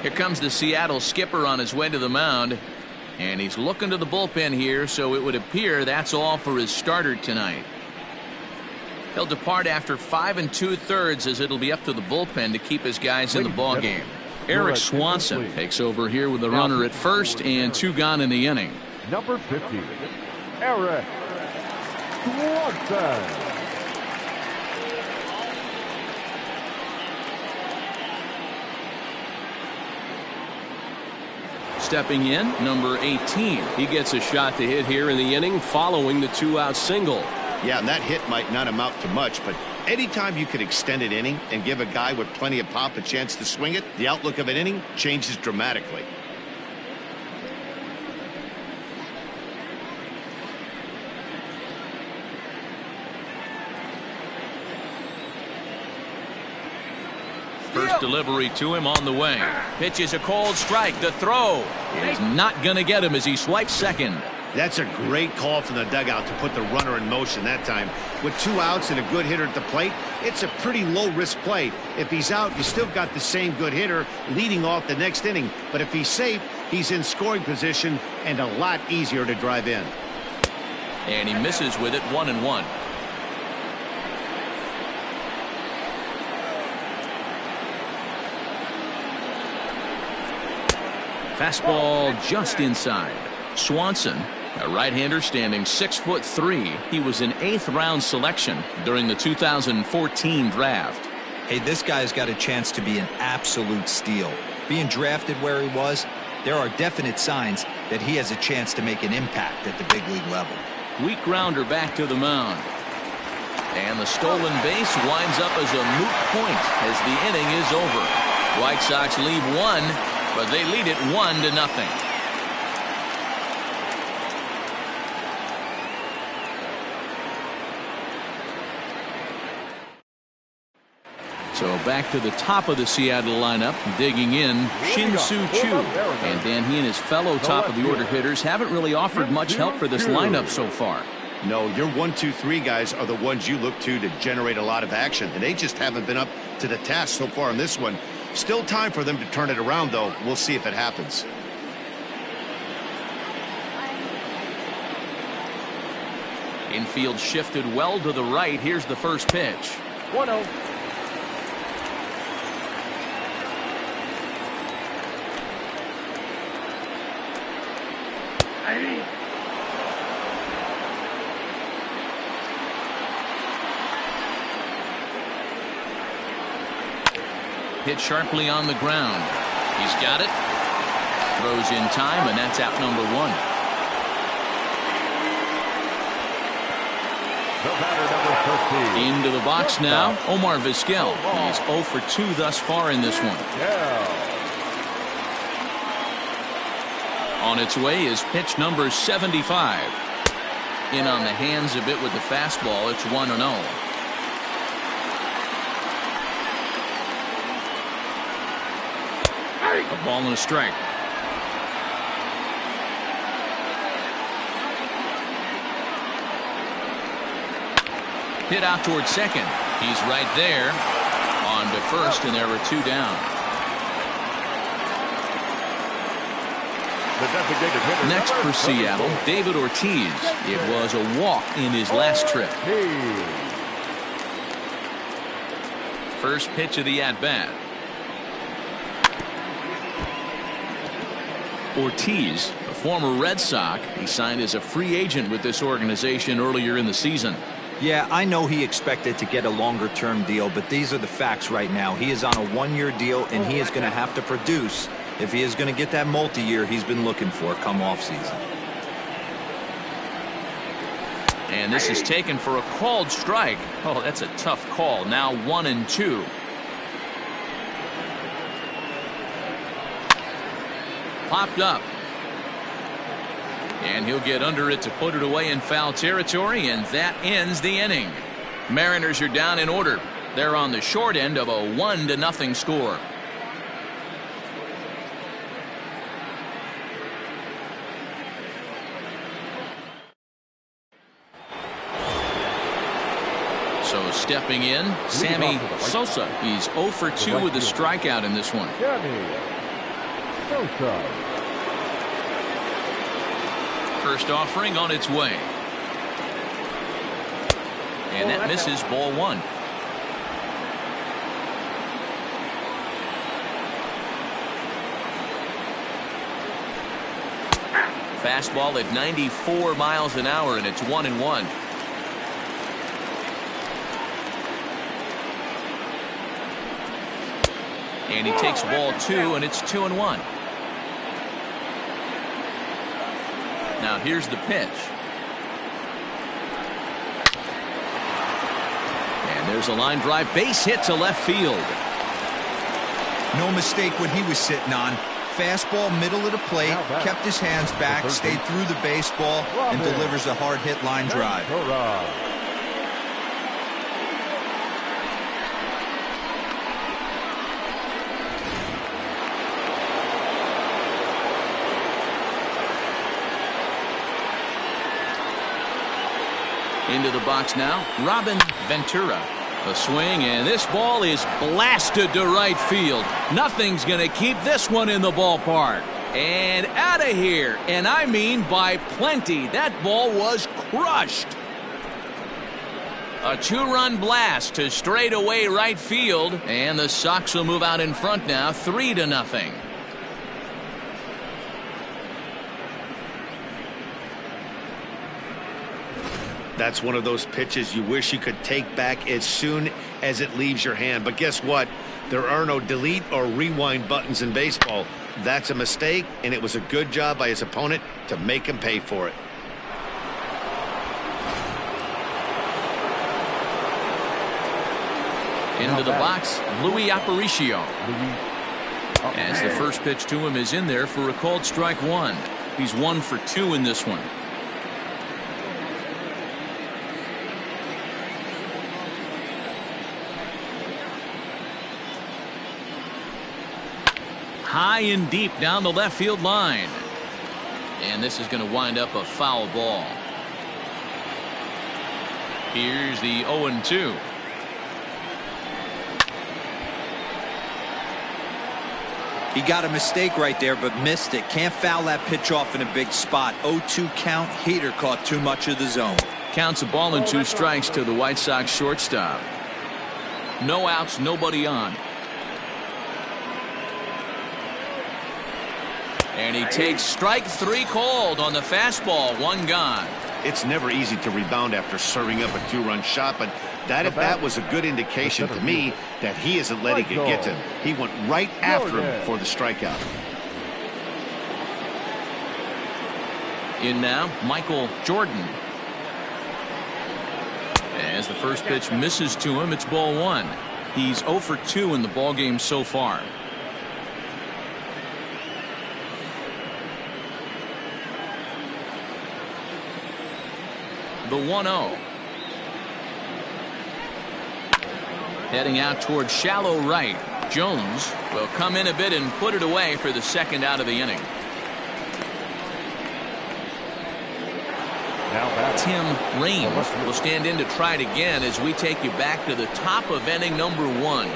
Here comes the Seattle skipper on his way to the mound. And he's looking to the bullpen here, so it would appear that's all for his starter tonight. He'll depart after 5 2/3 as it'll be up to the bullpen to keep his guys in the ballgame. Eric Swanson takes over here with the runner at first and 2 gone in the inning. Number 50, Eric Swanson. Stepping in, number 18. He gets a shot to hit here in the inning following the 2-out single. Yeah, and that hit might not amount to much, but anytime you can extend an inning and give a guy with plenty of pop a chance to swing it, the outlook of an inning changes dramatically. First delivery to him on the way. Pitch is a cold strike. The throw is not going to get him as he swipes second. That's a great call from the dugout to put the runner in motion that time. With 2 outs and a good hitter at the plate, it's a pretty low-risk play. If he's out, you still got the same good hitter leading off the next inning. But if he's safe, he's in scoring position and a lot easier to drive in. And he misses with it, 1-1. Fastball just inside. Swanson A right-hander standing 6'3". He was an 8th round selection during the 2014 draft. Hey, this guy's got a chance to be an absolute steal. Being drafted where he was, there are definite signs that he has a chance to make an impact at the big league level. Weak grounder back to the mound. And the stolen base winds up as a moot point as the inning is over. White Sox leave one, but they lead it 1-0. So back to the top of the Seattle lineup, digging in, Shin-Soo Choo. And then he and his fellow top of the order hitters haven't really offered much help for this lineup so far. No, your 1, 2, 3 guys are the ones you look to generate a lot of action, and they just haven't been up to the task so far in this one. Still time for them to turn it around, though. We'll see if it happens. Infield shifted well to the right. Here's the first pitch. 1-0. Hit sharply on the ground. He's got it. Throws in time, and that's out number 1. The batter, number 15. Into the box now, Omar Vizquel. He's 0 for 2 thus far in this one. On its way is pitch number 75. In on the hands a bit with the fastball. It's 1-0. A ball and a strike. Hit out towards second. He's right there. On to first, and there were 2 down. Next for Seattle, David Ortiz. It was a walk in his last trip. First pitch of the at-bat. Ortiz, a former Red Sox, he signed as a free agent with this organization earlier in the season. Yeah, I know he expected to get a longer-term deal, but these are the facts right now. He is on a 1-year deal, and he is going to have to produce if he is going to get that multi-year he's been looking for come off-season. And this is taken for a called strike. Oh, that's a tough call. Now 1-2. Popped up. And he'll get under it to put it away in foul territory, and that ends the inning. Mariners are down in order. They're on the short end of a 1-0 score. So stepping in, Sammy Sosa. He's 0 for 2 with a strikeout in this one. First offering on its way. And that misses, ball 1. Fastball at 94 miles an hour, and it's 1-1. And he takes ball 2, and it's 2-1. Now here's the pitch. And there's a line drive, base hit to left field. No mistake what he was sitting on. Fastball middle of the plate, kept his hands back, stayed through the baseball, and delivers a hard hit line drive. Into the box now, Robin Ventura. A swing, and this ball is blasted to right field. Nothing's going to keep this one in the ballpark. And out of here, and I mean by plenty. That ball was crushed. A 2-run blast to straightaway right field, and the Sox will move out in front now, 3-0. That's one of those pitches you wish you could take back as soon as it leaves your hand. But guess what? There are no delete or rewind buttons in baseball. That's a mistake, and it was a good job by his opponent to make him pay for it. Into the box, Louis Aparicio. As the first pitch to him is in there for a called strike one. He's 1 for 2 in this one. High and deep down the left field line. And this is going to wind up a foul ball. Here's the 0-2. He got a mistake right there, but missed it. Can't foul that pitch off in a big spot. 0-2 count. Heater caught too much of the zone. Counts a ball and 2 strikes to the White Sox shortstop. No outs, nobody on. And he takes strike 3 called on the fastball. 1 gone. It's never easy to rebound after serving up a 2-run shot, but that at bat was a good indication to me that he isn't letting it get to him. He went right after him for the strikeout. In now, Michael Jordan. As the first pitch misses to him, it's ball 1. He's 0 for 2 in the ballgame so far. The 1-0. Heading out towards shallow right. Jones will come in a bit and put it away for the second out of the inning. Tim Raines will stand in to try it again as we take you back to the top of inning number 1.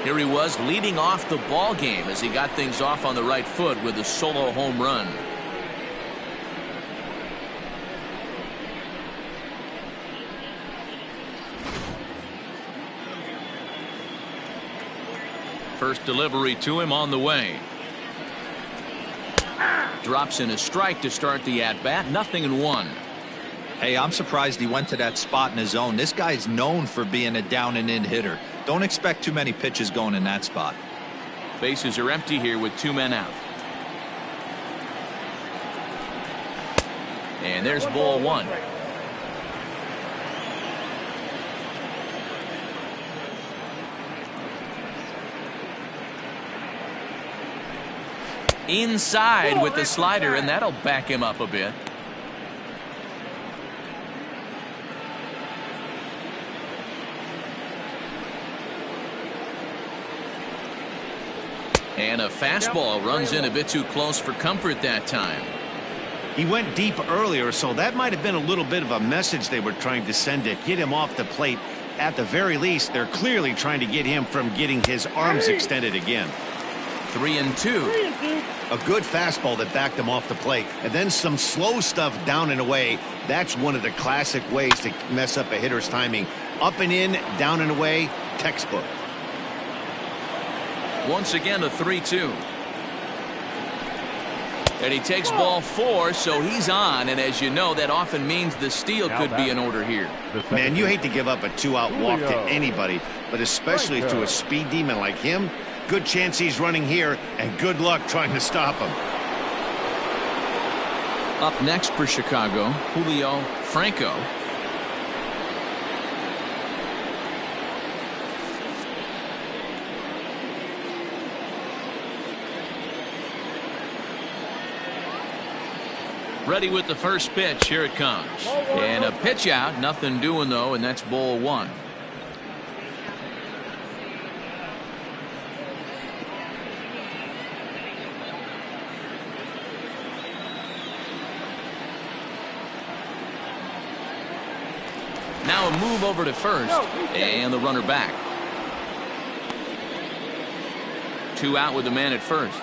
Here he was leading off the ball game as he got things off on the right foot with a solo home run. First delivery to him on the way. Drops in a strike to start the at-bat. 0-1. Hey, I'm surprised he went to that spot in his zone. This guy's known for being a down-and-in hitter. Don't expect too many pitches going in that spot. Bases are empty here with 2 men out. And there's ball 1. Inside with the slider, and that'll back him up a bit. And a fastball runs in a bit too close for comfort that time. He went deep earlier, so that might have been a little bit of a message they were trying to send to get him off the plate. At the very least, they're clearly trying to get him from getting his arms extended again. 3-2. A good fastball that backed him off the plate, and then some slow stuff down and away. That's one of the classic ways to mess up a hitter's timing. Up and in, down and away, textbook. Once again a 3-2. And he takes ball 4, so he's on, and as you know, that often means the steal could be in order here. Man, you hate to give up a 2-out walk to anybody, but especially to a speed demon like him. Good chance he's running here, and good luck trying to stop him. Up next for Chicago, Julio Franco. Ready with the first pitch. Here it comes. And a pitch out. Nothing doing, though, and that's ball 1. Now a move over to first, and the runner back. 2 out with the man at first.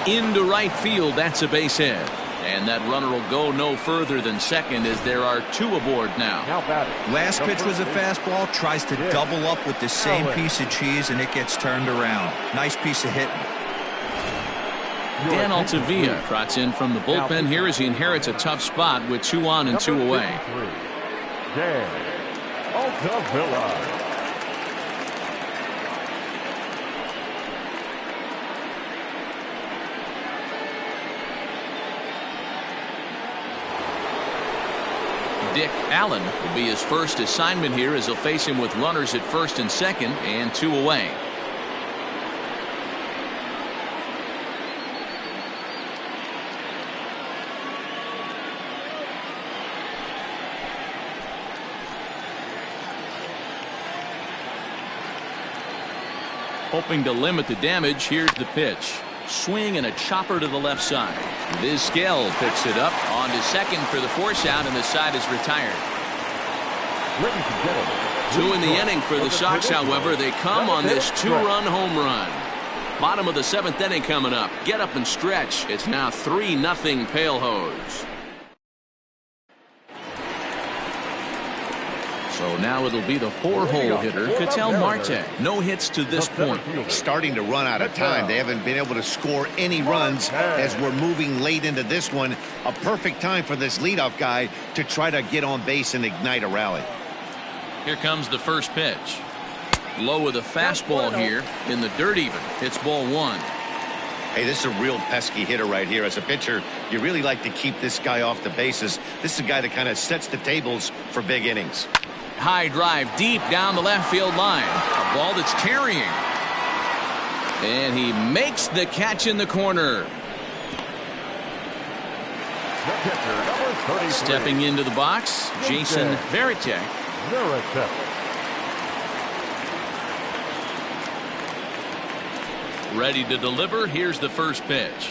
Into right field, that's a base hit. And that runner will go no further than second as there are 2 aboard now. Last pitch was a fastball, tries to double up with the same piece of cheese, and it gets turned around. Nice piece of hitting. Dan Altavilla trots in from the bullpen here as he inherits a tough spot with 2 on and 2 away. Dan Altavilla. Dick Allen will be his first assignment here as he'll face him with runners at first and second and 2 away. Hoping to limit the damage, here's the pitch. Swing and a chopper to the left side. Vizquel picks it up on to second for the force out, and the side is retired. 2 in the inning for the Sox, however. They come on this 2-run home run. Bottom of the 7th inning coming up. Get up and stretch. It's now 3-0 Pale Hose. So now it'll be the 4-hole hitter, Ketel Marte. No hits to this point. Starting to run out of time. They haven't been able to score any runs as we're moving late into this one. A perfect time for this leadoff guy to try to get on base and ignite a rally. Here comes the first pitch. Low with a fastball here in the dirt even. It's ball 1. Hey, this is a real pesky hitter right here. As a pitcher, you really like to keep this guy off the bases. This is a guy that kind of sets the tables for big innings. High drive deep down the left field line. A ball that's carrying. And he makes the catch in the corner. Stepping into the box, Jason Varitek. Ready to deliver. Here's the first pitch.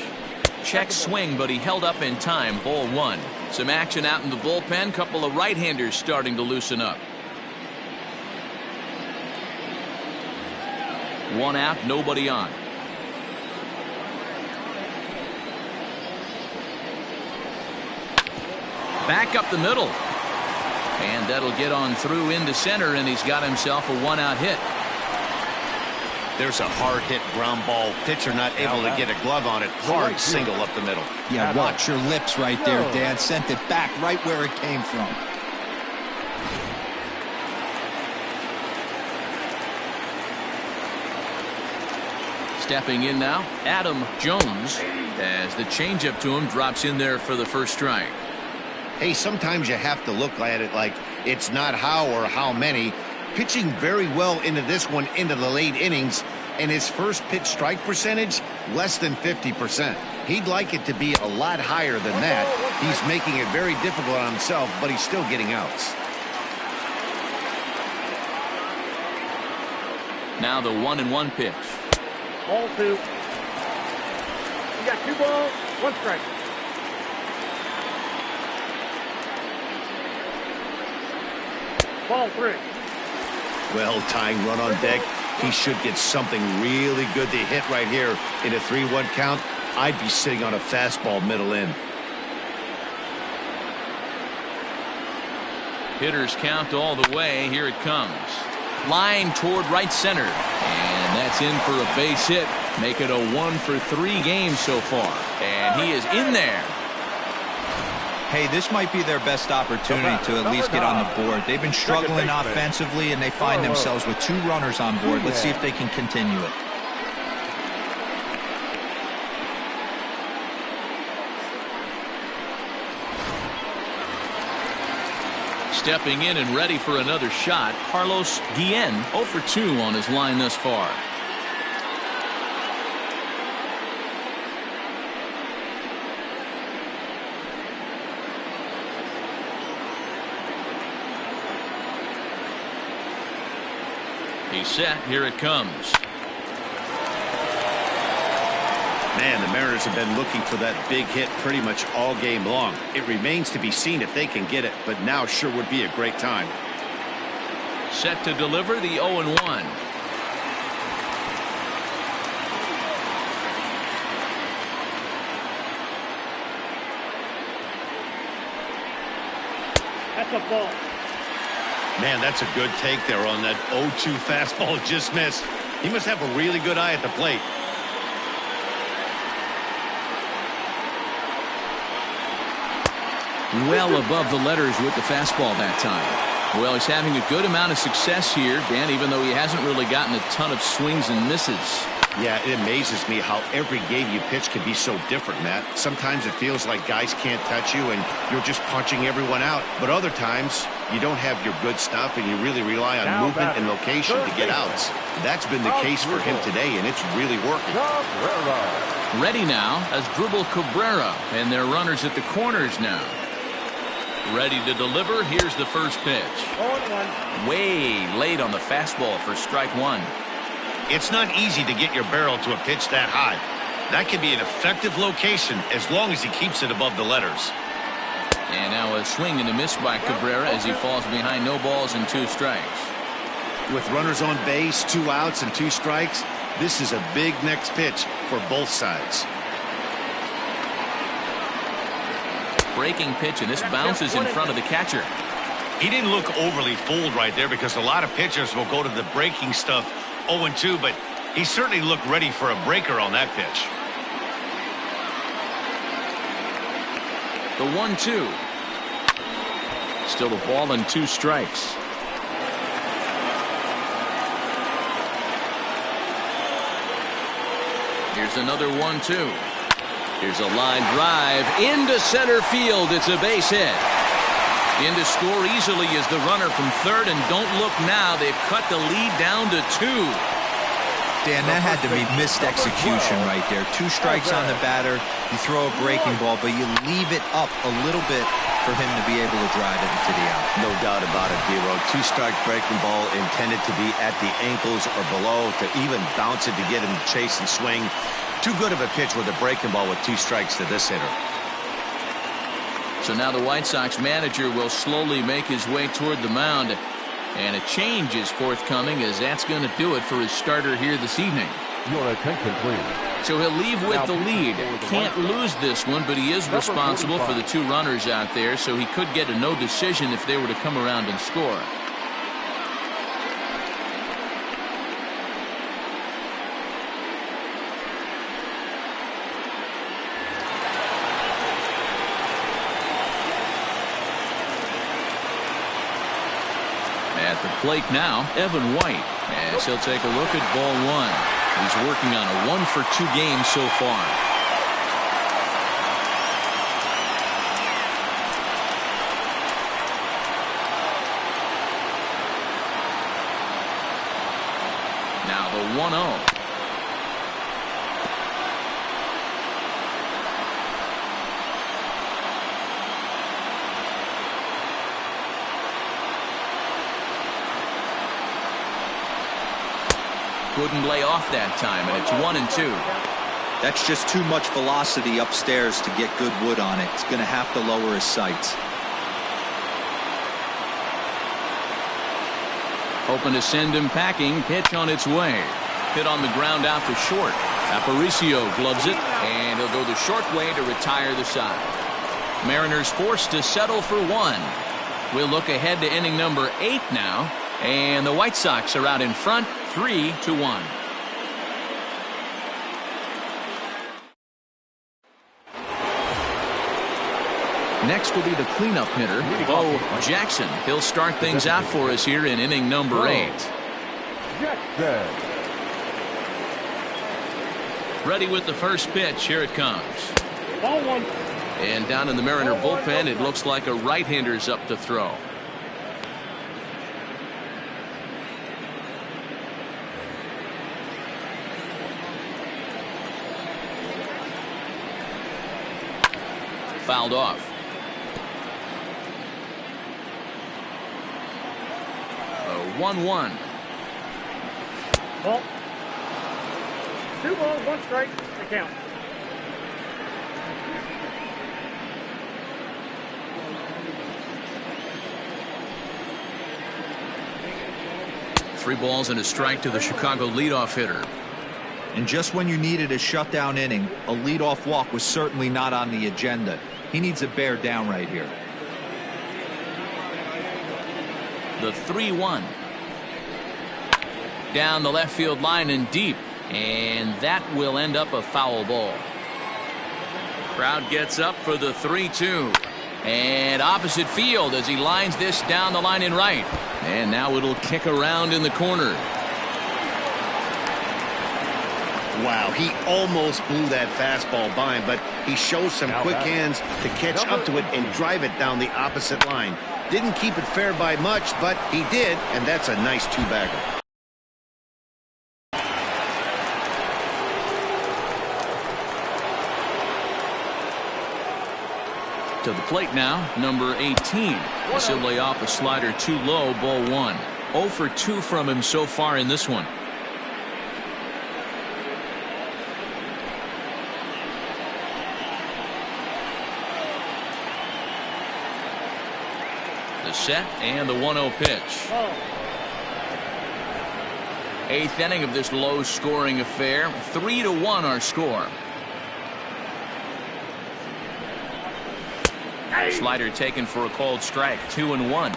Check swing, but he held up in time. Ball 1. Some action out in the bullpen. Couple of right-handers starting to loosen up. 1 out, nobody on. Back up the middle. And that'll get on through into center, and he's got himself a 1-out hit. There's a hard hit ground ball. Pitcher not able to get a glove on it. Hard single up the middle. Yeah, watch your lips right there, Dan. Sent it back right where it came from. Stepping in now, Adam Jones, as the changeup to him drops in there for the first strike. Hey, sometimes you have to look at it like it's not how or how many. Pitching very well into this one into the late innings, and his first pitch strike percentage less than 50%. He'd like it to be a lot higher than that. He's making it very difficult on himself, but he's still getting outs. Now the 1-1 pitch. Ball 2. You got 2 balls, 1 strike. Ball 3. Well, tying run on deck. He should get something really good to hit right here in a 3-1 count. I'd be sitting on a fastball middle in. Hitters count all the way. Here it comes. Line toward right center. And that's in for a base hit. Make it a 1-for-3 game so far. And he is in there. Hey, this might be their best opportunity to at least get on the board. They've been struggling offensively, and they find themselves with 2 runners on board. Let's see if they can continue it. Stepping in and ready for another shot, Carlos Guillen, 0-for-2 on his line thus far. He's set. Here it comes. Man, the Mariners have been looking for that big hit pretty much all game long. It remains to be seen if they can get it, but now sure would be a great time. Set to deliver the 0-1. That's a ball. Man, that's a good take there on that 0-2 fastball just missed. He must have a really good eye at the plate. well above the letters with the fastball that time. Well, he's having a good amount of success here, Dan, even though he hasn't really gotten a ton of swings and misses. Yeah, it amazes me how every game you pitch can be so different, Matt. Sometimes it feels like guys can't touch you and you're just punching everyone out. But other times, you don't have your good stuff and you really rely on movement and location to get outs. That's been the case for him today, and it's really working. Ready now as Dribble Cabrera, and their runners at the corners now. Ready to deliver. Here's the first pitch. Way late on the fastball for strike one. It's not easy to get your barrel to a pitch that high. That can be an effective location as long as he keeps it above the letters. And now a swing and a miss by Cabrera as he falls behind. No balls and 2 strikes. With runners on base, 2 outs and 2 strikes, this is a big next pitch for both sides. Breaking pitch, and this bounces in front of the catcher. He didn't look overly fooled right there because a lot of pitchers will go to the breaking stuff 0-2, but he certainly looked ready for a breaker on that pitch. The 1-2. Still a ball and 2 strikes. Here's another 1-2. Here's a line drive into center field. It's a base hit. In to score easily is the runner from third, and don't look now. They've cut the lead down to 2. Dan, that had to be missed execution right there. 2 strikes on the batter. You throw a breaking ball, but you leave it up a little bit for him to be able to drive it into the out. No doubt about it, Dero. 2-strike breaking ball intended to be at the ankles or below, to even bounce it to get him to chase and swing. Too good of a pitch with a breaking ball with 2 strikes to this hitter. So now the White Sox manager will slowly make his way toward the mound. And a change is forthcoming, as that's going to do it for his starter here this evening. Your attention, please. So he'll leave with the lead. Can't lose this one, but he is responsible for the 2 runners out there, so he could get a no decision if they were to come around and score. At the plate now, Evan White, as he'll take a look at ball 1. He's working on a 1-for-2 game so far. Now the 1-0. Couldn't lay off that time, and it's 1-2. That's just too much velocity upstairs to get good wood on it. It's going to have to lower his sights. Hoping to send him packing. Pitch on its way. Hit on the ground out to short. Aparicio gloves it, and he'll go the short way to retire the side. Mariners forced to settle for 1. We'll look ahead to inning number 8 now, and the White Sox are out in front, 3-1. Next will be the cleanup hitter, Bo Jackson. He'll start things out for us here in inning number 8. Jackson. Ready with the first pitch. Here it comes. Ball 1. And down in the Mariner bullpen, it looks like a right-hander's up to throw. Fouled off. 1-1. Ball. 2 balls, 1 strike. The count. Three balls and a strike to the Chicago leadoff hitter. And just when you needed a shutdown inning, a leadoff walk was certainly not on the agenda. He needs to bear down right here. The 3-1. Down the left field line and deep. And that will end up a foul ball. Crowd gets up for the 3-2. And opposite field as he lines this down the line in right. And now it'll kick around in the corner. Wow, he almost blew that fastball by him, but he shows some quick hands to catch up to it and drive it down the opposite line. Didn't keep it fair by much, but he did, and that's a nice two-bagger. To the plate now, number 18. This will lay off a slider too low, ball 1. 0 for 2 from him so far in this one. The set and the 1-0 pitch. 8th inning of this low-scoring affair. 3-1 our score. Slider taken for a called strike. 2-1.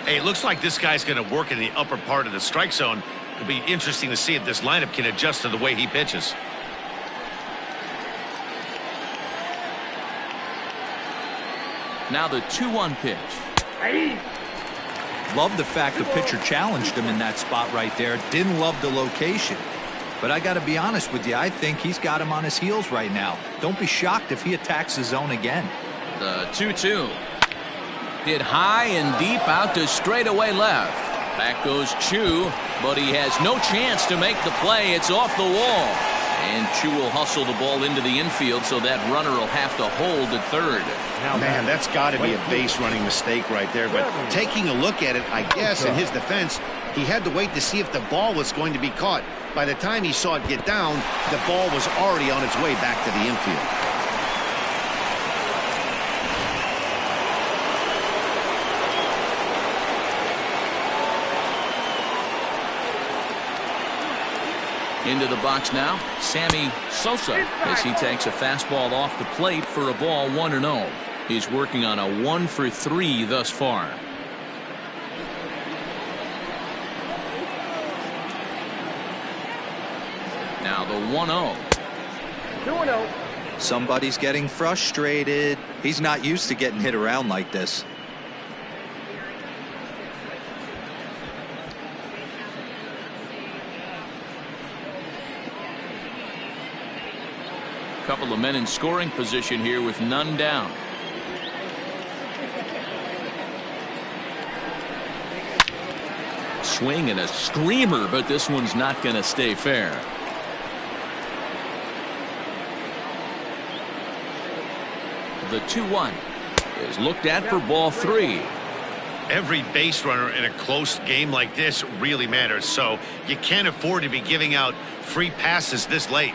Hey, it looks like this guy's going to work in the upper part of the strike zone. It'll be interesting to see if this lineup can adjust to the way he pitches. Now the 2-1 pitch. Love the fact the pitcher challenged him in that spot right there. Didn't love the location. But I got to be honest with you, I think he's got him on his heels right now. Don't be shocked if he attacks the zone again. The 2-2. Hit high and deep out to straightaway left. Back goes Chu, but he has no chance to make the play. It's off the wall. And Chu will hustle the ball into the infield, so that runner will have to hold at third. Man, that's got to be a base running mistake right there. But taking a look at it, I guess, in his defense, he had to wait to see if the ball was going to be caught. By the time he saw it get down, the ball was already on its way back to the infield. Into the box now, Sammy Sosa, as he takes a fastball off the plate for a ball 1-0. He's working on a 1 for 3 thus far. Now the 1-0. 2-0. Somebody's getting frustrated. He's not used to getting hit around like this. Couple of men in scoring position here with none down. Swing and a screamer, but this one's not going to stay fair. The 2-1 is looked at for ball 3. Every base runner in a close game like this really matters, so you can't afford to be giving out free passes this late.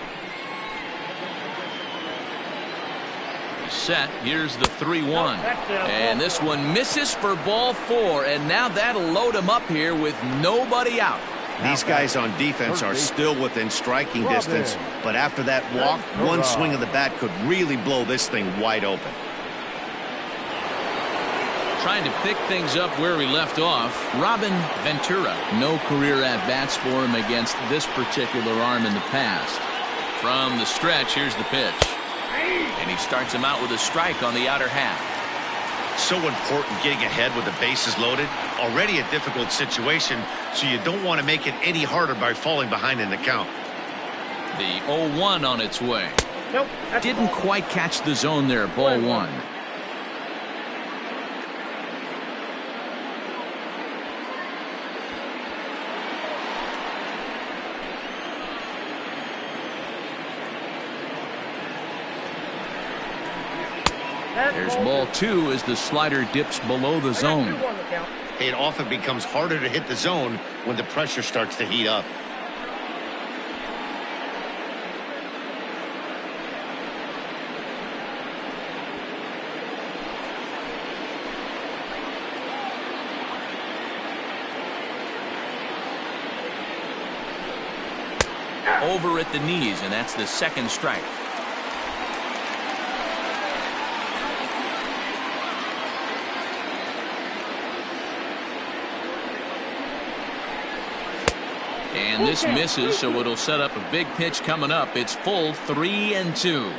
Set. Here's the 3-1. And this one misses for ball 4. And now that'll load him up here with nobody out. These guys on defense are still within striking distance, but after that walk, one swing of the bat could really blow this thing wide open. Trying to pick things up where we left off, Robin Ventura. No career at-bats for him against this particular arm in the past. From the stretch, here's the pitch. And he starts him out with a strike on the outer half. So important getting ahead with the bases loaded. Already a difficult situation, so you don't want to make it any harder by falling behind in the count. The 0-1 on its way. Nope. Didn't quite catch the zone there. Ball 1. There's ball 2 as the slider dips below the zone. It often becomes harder to hit the zone when the pressure starts to heat up. Over at the knees, and that's the second strike. And this misses, so it'll set up a big pitch coming up. It's full 3-2.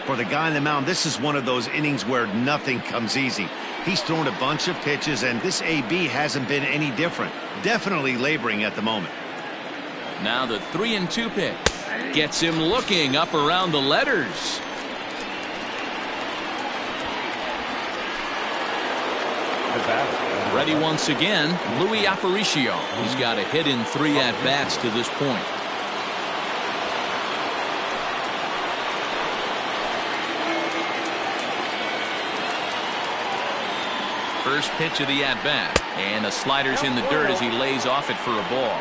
For the guy on the mound, this is one of those innings where nothing comes easy. He's thrown a bunch of pitches, and this AB hasn't been any different. Definitely laboring at the moment. Now the 3-2 pitch. Gets him looking up around the letters. Ready once again, Louis Aparicio. He's got a hit in 3 at-bats to this point. First pitch of the at-bat, and the slider's in the dirt as he lays off it for a ball.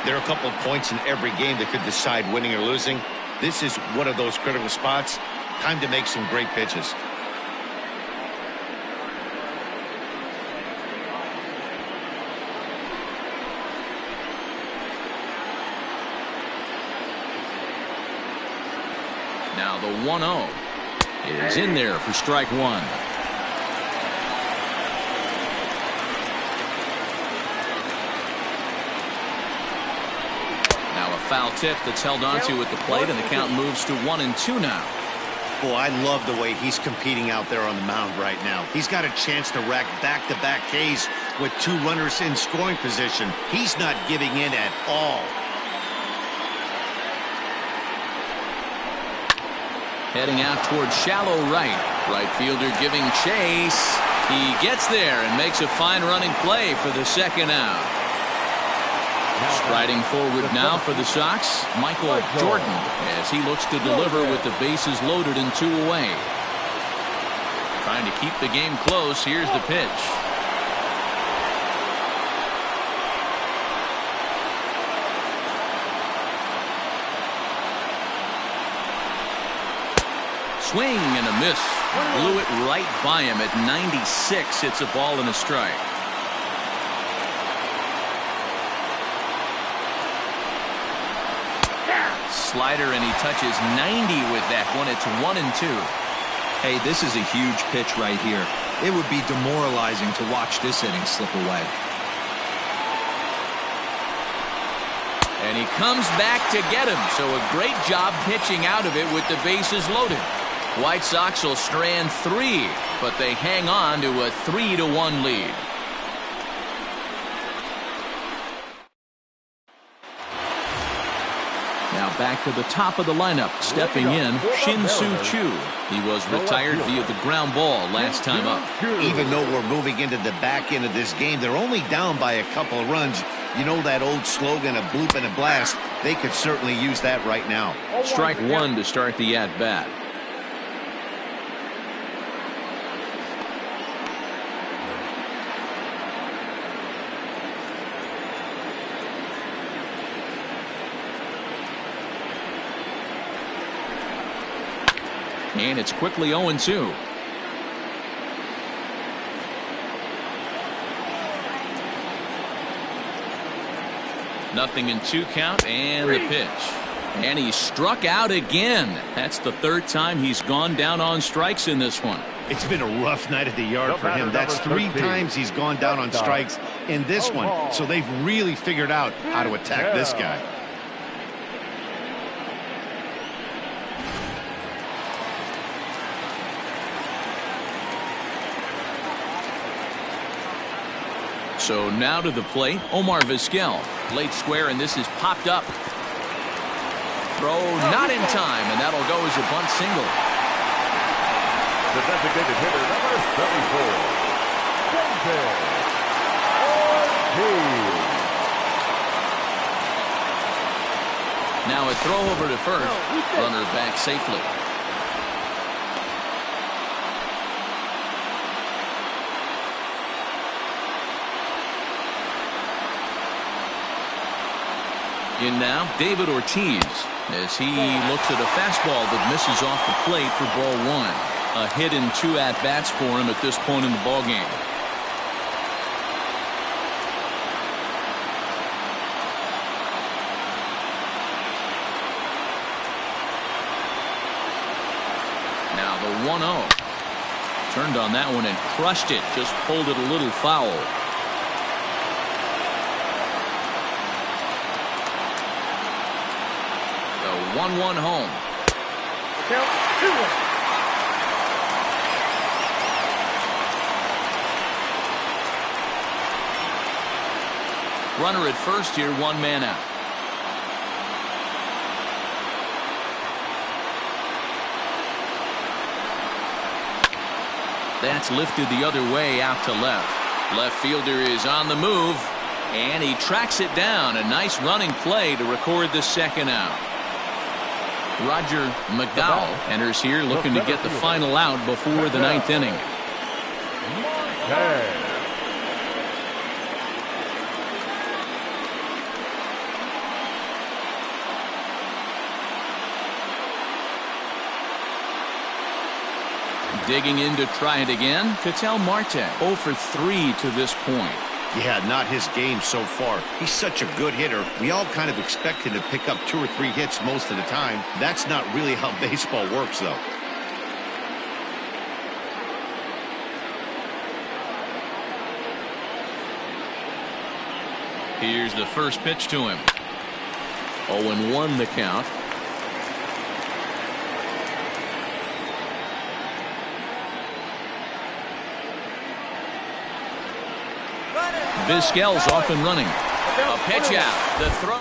There are a couple of points in every game that could decide winning or losing. This is one of those critical spots. Time to make some great pitches. Now the 1-0 is in there for strike 1. Foul tip that's held onto at the plate, and the count moves to 1-2 now. Boy, I love the way he's competing out there on the mound right now. He's got a chance to rack back-to-back Ks with 2 runners in scoring position. He's not giving in at all. Heading out towards shallow right. Right fielder giving chase. He gets there and makes a fine running play for the second out. Striding forward now for the Sox, Michael Jordan, as he looks to deliver with the bases loaded and 2 away. Trying to keep the game close. Here's the pitch. Swing and a miss. Blew it right by him at 96. It's a ball and a strike. Slider, and he touches 90 with that one. It's 1-2. Hey, this is a huge pitch right here. It would be demoralizing to watch this inning slip away. And he comes back to get him. So a great job pitching out of it with the bases loaded. White Sox will strand 3, but they hang on to a 3-1 lead. Now back to the top of the lineup. Stepping in, Shin-Soo Choo. He was retired via the ground ball last time up. Even though we're moving into the back end of this game, they're only down by a couple of runs. You know that old slogan, a bloop and a blast? They could certainly use that right now. Strike 1 to start the at-bat. And it's quickly 0-2. Nothing in 2 count, and the pitch. And he struck out again. That's the 3rd time he's gone down on strikes in this one. It's been a rough night at the yard for him. That's 3 times he's gone down on strikes in this one. So they've really figured out how to attack this guy. So now to the plate, Omar Vizquel. Late square, and this is popped up. Throw not in time, and that'll go as a bunt single. The designated hitter, number 74, Ortiz. Now a throw over to first. Runner back safely. In now, David Ortiz, as he looks at a fastball that misses off the plate for ball 1. A hit in 2 at-bats for him at this point in the ballgame. Now the 1-0. Turned on that one and crushed it. Just pulled it a little foul. The 1-1 home. Count 2-1. Runner at first here, one man out. That's lifted the other way out to left. Left fielder is on the move, and he tracks it down. A nice running play to record the second out. Roger McDowell enters here looking to get the final out before the ninth inning. Digging in to try it again, Ketel Marte 0 for 3 to this point. Yeah, not his game so far. He's such a good hitter. We all kind of expect him to pick up 2 or 3 hits most of the time. That's not really how baseball works, though. Here's the first pitch to him. 0-1 the count. Vizquel's off and running. A pitch out. The throw.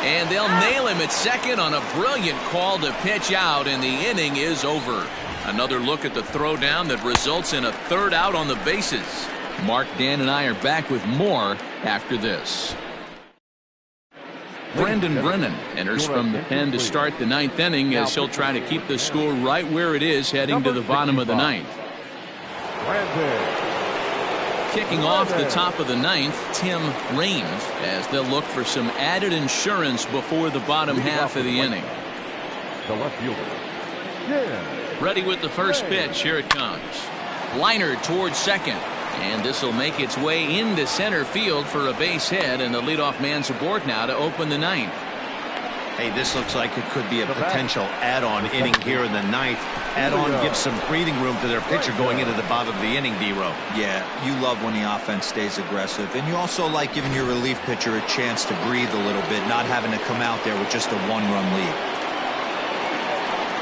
And they'll nail him at second on a brilliant call to pitch out, and the inning is over. Another look at the throw down that results in a third out on the bases. Mark, Dan, and I are back with more after this. Brendan Brennan enters from the pen to start the ninth inning as he'll try to keep the score right where it is heading to the bottom of the ninth. Kicking off the top of the ninth, Tim Raines, as they'll look for some added insurance before the bottom half of the inning. The left fielder. Ready with the first pitch. Here it comes. Liner towards second. And this will make its way into center field for a base hit, and the leadoff man's aboard now to open the ninth. Hey, this looks like it could be a potential add-on inning here in the ninth. Add-on gives some breathing room to their pitcher going into the bottom of the inning, D-Row. Yeah, you love when the offense stays aggressive, and you also like giving your relief pitcher a chance to breathe a little bit, not having to come out there with just a one-run lead.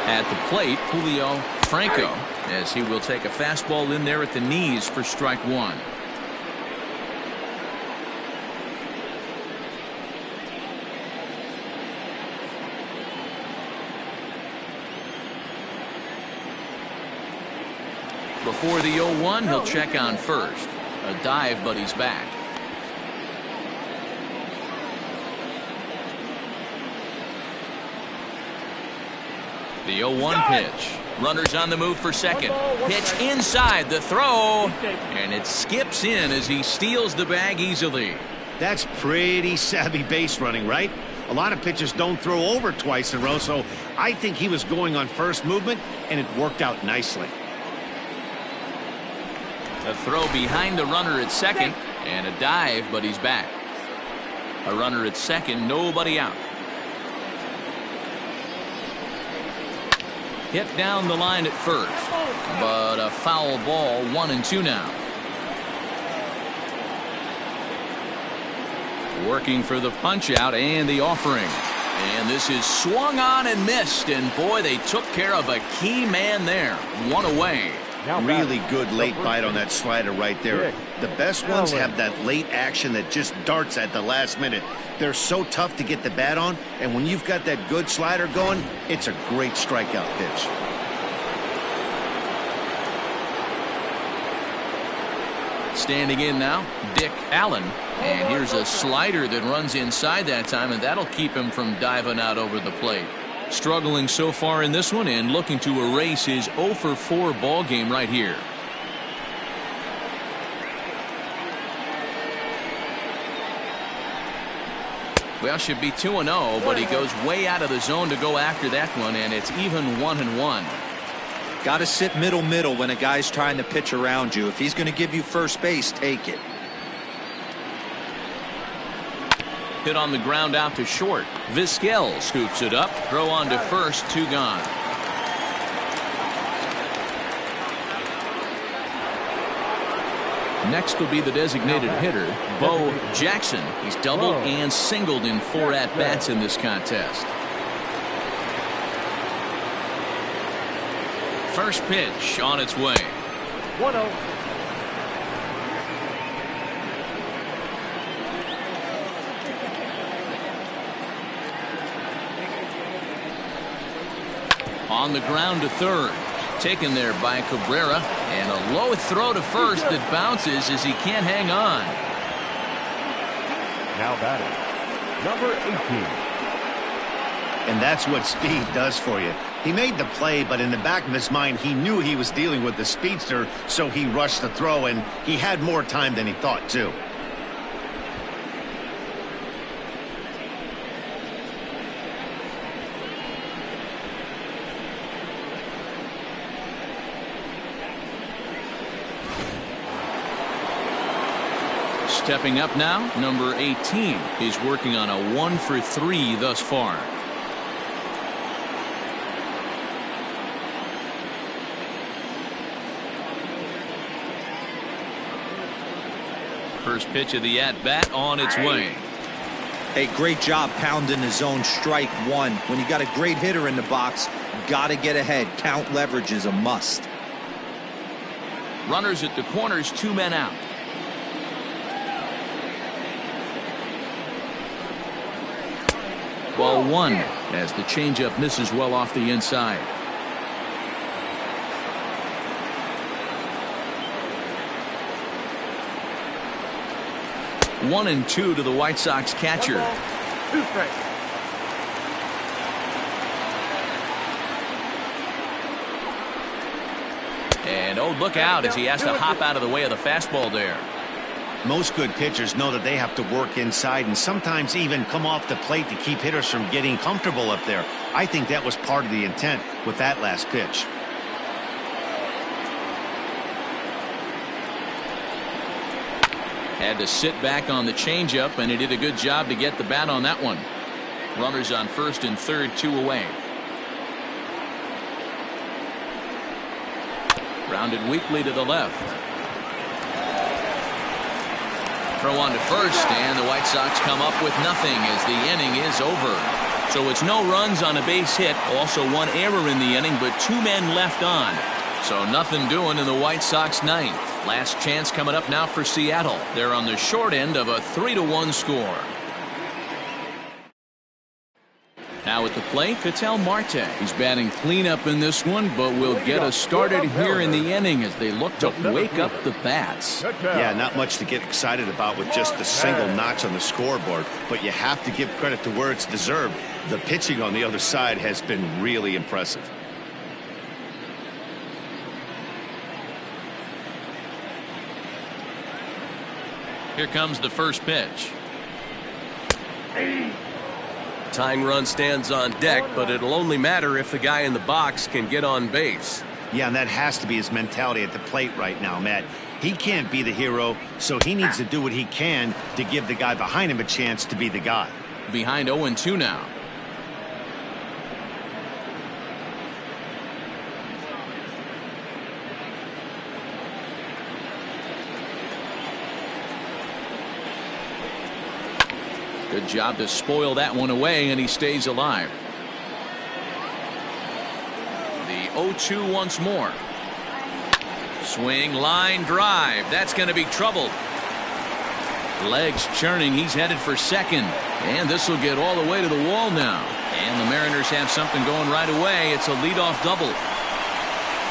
At the plate, Julio Franco, as he will take a fastball in there at the knees for strike one. Before the 0-1, he'll check on first. A dive, but he's back. The 0-1 pitch. Runners on the move for second. Pitch inside the throw, and it skips in as he steals the bag easily. That's pretty savvy base running, right? A lot of pitchers don't throw over twice in a row, so I think he was going on first movement, and it worked out nicely. A throw behind the runner at second, and a dive, but he's back. A runner at second, nobody out. Hit down the line at first, but a foul ball, 1-2 now. Working for the punch out and the offering. And this is swung on and missed, and boy, they took care of a key man there. One away. Really good late bite on that slider right there. The best ones have that late action that just darts at the last minute. They're so tough to get the bat on, and when you've got that good slider going, it's a great strikeout pitch. Standing in now, Dick Allen. And here's a slider that runs inside that time, and that'll keep him from diving out over the plate. Struggling so far in this one and looking to erase his 0 for 4 ball game right here. Well, should be 2-0, but he goes way out of the zone to go after that one, and it's even 1-1. Got to sit middle when a guy's trying to pitch around you. If he's going to give you first base, take it. Hit on the ground out to short. Vizquel scoops it up. Throw on to first. 2 gone. Next will be the designated hitter, Bo Jackson. He's doubled and singled in 4 at-bats in this contest. First pitch on its way. 1-0. On the ground to third. Taken there by Cabrera. And a low throw to first that bounces as he can't hang on. Now batting, number 18. And that's what speed does for you. He made the play, but in the back of his mind, he knew he was dealing with the speedster, so he rushed the throw, and he had more time than he thought, too. Stepping up now, number 18. He's working on a 1-for-3 thus far. First pitch of the at-bat on its way. Hey, great job pounding the zone. Strike one. When you got a great hitter in the box, got to get ahead. Count leverage is a must. Runners at the corners, 2 men out. Ball 1 as the changeup misses well off the inside. One and 2 to the White Sox catcher. 2 strikes. And oh, look out as he has to hop out of the way of the fastball there. Most good pitchers know that they have to work inside and sometimes even come off the plate to keep hitters from getting comfortable up there. I think that was part of the intent with that last pitch. Had to sit back on the changeup, and he did a good job to get the bat on that one. Runners on first and third, 2 away. Rounded weakly to the left. Throw on to first, and the White Sox come up with nothing as the inning is over. So it's no runs on a base hit, also 1 error in the inning, but 2 men left on. So nothing doing in the White Sox ninth. Last chance coming up now for Seattle. They're on the short end of a 3-1 score. Now at the plate, Ketel Marte. He's batting cleanup in this one, but will get us started here in the inning as they look to wake up the bats. Yeah, not much to get excited about with just a single notch on the scoreboard, but you have to give credit to where it's deserved. The pitching on the other side has been really impressive. Here comes the first pitch. Tying run stands on deck, but it'll only matter if the guy in the box can get on base. Yeah, and that has to be his mentality at the plate right now, Matt. He can't be the hero, so he needs to do what he can to give the guy behind him a chance to be the guy. Behind 0-2 now. Good job to spoil that one away, and he stays alive. The 0-2 once more. Swing, line, drive. That's going to be trouble. Legs churning. He's headed for second. And this will get all the way to the wall now. And the Mariners have something going right away. It's a leadoff double.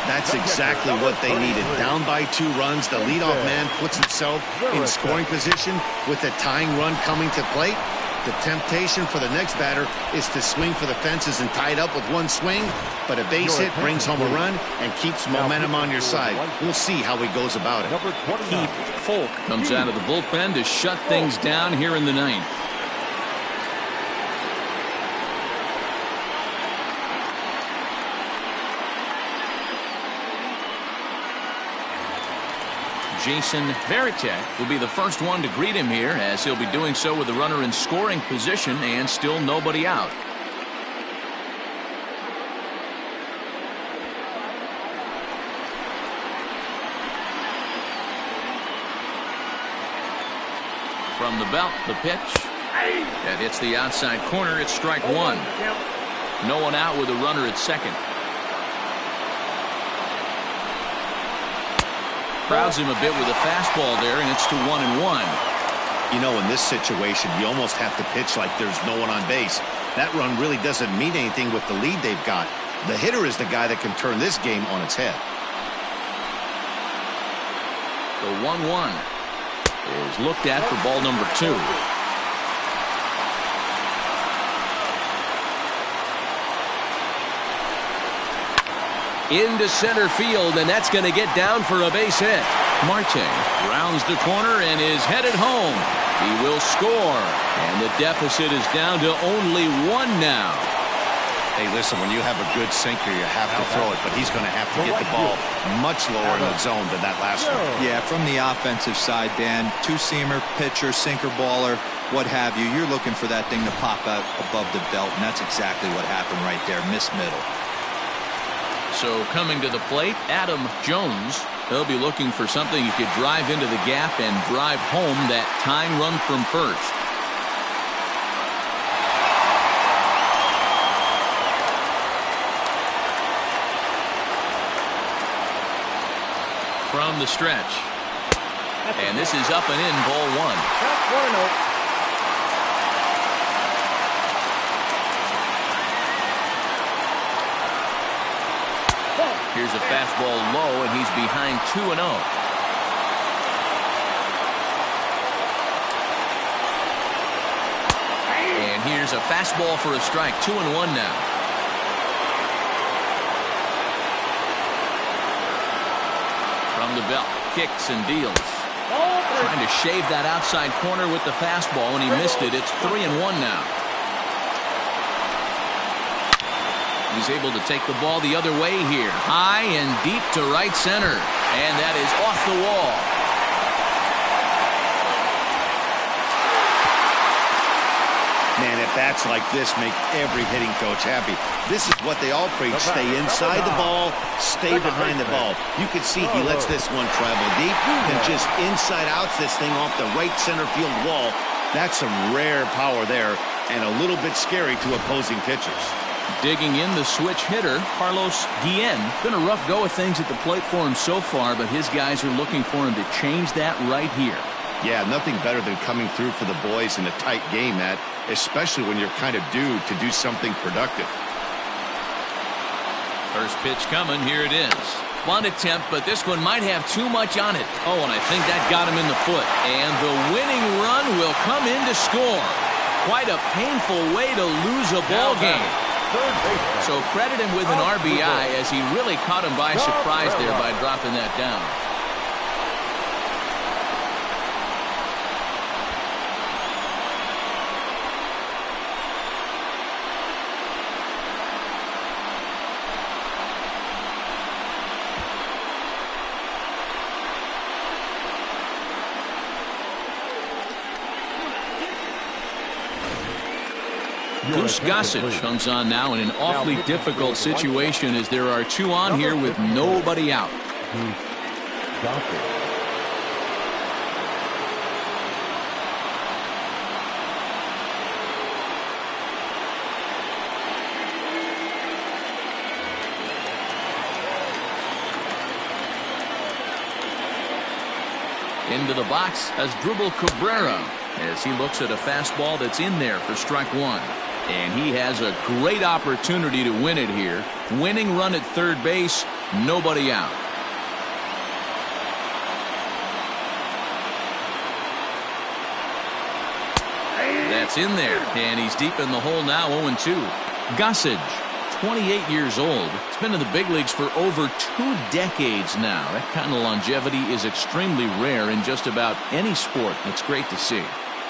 That's exactly what they needed. Down by 2 runs, the leadoff man puts himself in scoring position with the tying run coming to plate. The temptation for the next batter is to swing for the fences and tie it up with 1 swing, but a base hit brings home a run and keeps momentum on your side. We'll see how he goes about it. Keith Folk comes out of the bullpen to shut things down here in the ninth. Jason Varitek will be the first one to greet him here, as he'll be doing so with the runner in scoring position and still nobody out. From the belt, the pitch. That hits the outside corner. It's strike 1. No one out with a runner at second. Crowds him a bit with a fastball there, and it's to 1-1. You know, in this situation, you almost have to pitch like there's no one on base. That run really doesn't mean anything with the lead they've got. The hitter is the guy that can turn this game on its head. The 1-1 is looked at for ball number 2. Into center field, and that's going to get down for a base hit. Marte rounds the corner and is headed home. He will score, and the deficit is down to only 1 now. Hey, listen, when you have a good sinker, you have to throw it, but he's going to have to get the ball much lower in the zone than that last one. Yeah, from the offensive side, Dan, two-seamer, pitcher, sinker baller, what have you, you're looking for that thing to pop out above the belt, and that's exactly what happened right there, miss middle. So coming to the plate, Adam Jones. He'll be looking for something he could drive into the gap and drive home that tying run from first. From the stretch. And this is up and in, ball 1. That's 1-0. Here's a fastball low, and he's behind 2-0. And here's a fastball for a strike. 2-1 now. From the belt, kicks and deals. Trying to shave that outside corner with the fastball, and he missed it. It's 3-1 now. He's able to take the ball the other way here. High and deep to right center. And that is off the wall. Man, at bats like this make every hitting coach happy. This is what they all preach. Stay inside the ball, stay behind the ball. You can see he lets this one travel deep and just inside outs this thing off the right center field wall. That's some rare power there and a little bit scary to opposing pitchers. Digging in the switch hitter, Carlos Guillen. Been a rough go of things at the plate for him so far, but his guys are looking for him to change that right here. Yeah, nothing better than coming through for the boys in a tight game, Matt, especially when you're kind of due to do something productive. First pitch coming, here it is. One attempt, but this one might have too much on it. Oh, and I think that got him in the foot. And the winning run will come in to score. Quite a painful way to lose a ball game. So credit him with an RBI, as he really caught him by surprise there by dropping that down. Goose Gossage comes on now in an awfully difficult situation, as there are 2 on here with nobody out. Into the box as Dribble Cabrera, as he looks at a fastball that's in there for strike 1. And he has a great opportunity to win it here. Winning run at third base, nobody out. That's in there, and he's deep in the hole now, 0-2. Gossage, 28 years old. He's been in the big leagues for over 2 decades now. That kind of longevity is extremely rare in just about any sport. It's great to see.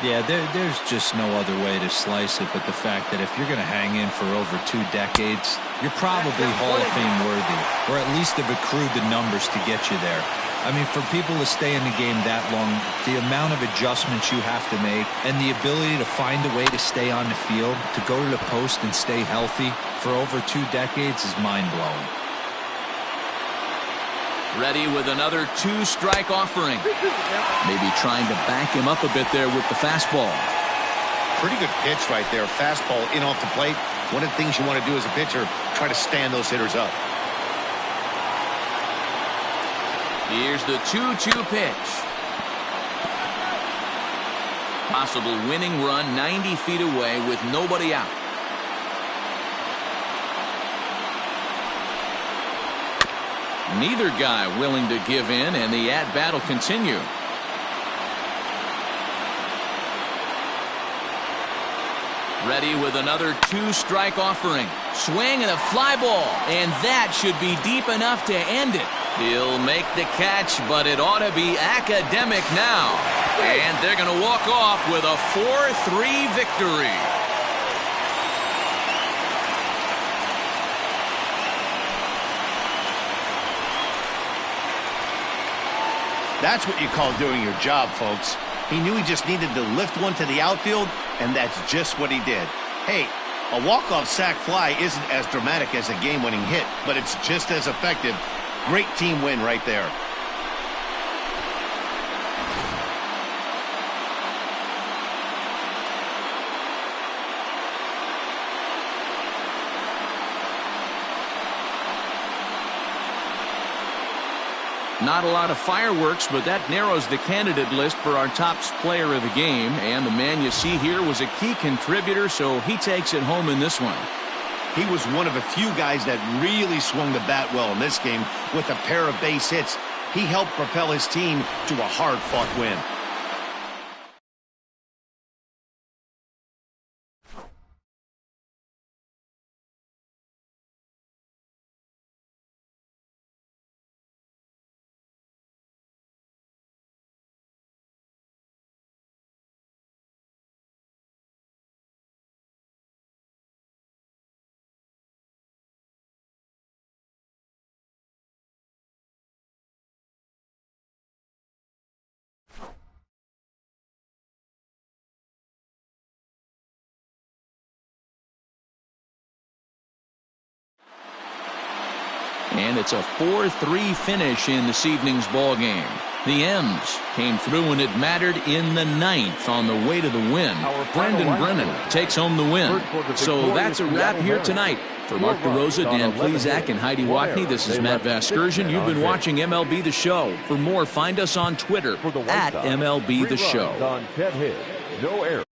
Yeah, there's just no other way to slice it but the fact that if you're going to hang in for over 2 decades, you're probably Hall of Fame worthy, or at least have accrued the numbers to get you there. I mean, for people to stay in the game that long, the amount of adjustments you have to make and the ability to find a way to stay on the field, to go to the post and stay healthy for over 2 decades is mind-blowing. Ready with another 2-strike offering. Maybe trying to back him up a bit there with the fastball. Pretty good pitch right there. Fastball in off the plate. One of the things you want to do as a pitcher, try to stand those hitters up. Here's the 2-2 pitch. Possible winning run 90 feet away with nobody out. Neither guy willing to give in, and the at-bat will continue. Ready with another 2-strike offering. Swing and a fly ball, and that should be deep enough to end it. He'll make the catch, but it ought to be academic now. And they're going to walk off with a 4-3 victory. That's what you call doing your job, folks. He knew he just needed to lift one to the outfield, and that's just what he did. Hey, a walk-off sac fly isn't as dramatic as a game-winning hit, but it's just as effective. Great team win right there. Not a lot of fireworks, but that narrows the candidate list for our top player of the game. And the man you see here was a key contributor, so he takes it home in this one. He was one of a few guys that really swung the bat well in this game with a pair of base hits. He helped propel his team to a hard-fought win. And it's a 4-3 finish in this evening's ball game. The M's came through when it mattered in the 9th on the way to the win. Brendan Brennan takes home the win. So that's a wrap here tonight. For Mark DeRosa, Dan Plezak, and Heidi Watney, this is Matt Vasgersian. You've been watching MLB The Show. For more, find us on Twitter at MLB The Show. On 10 hits, no errors.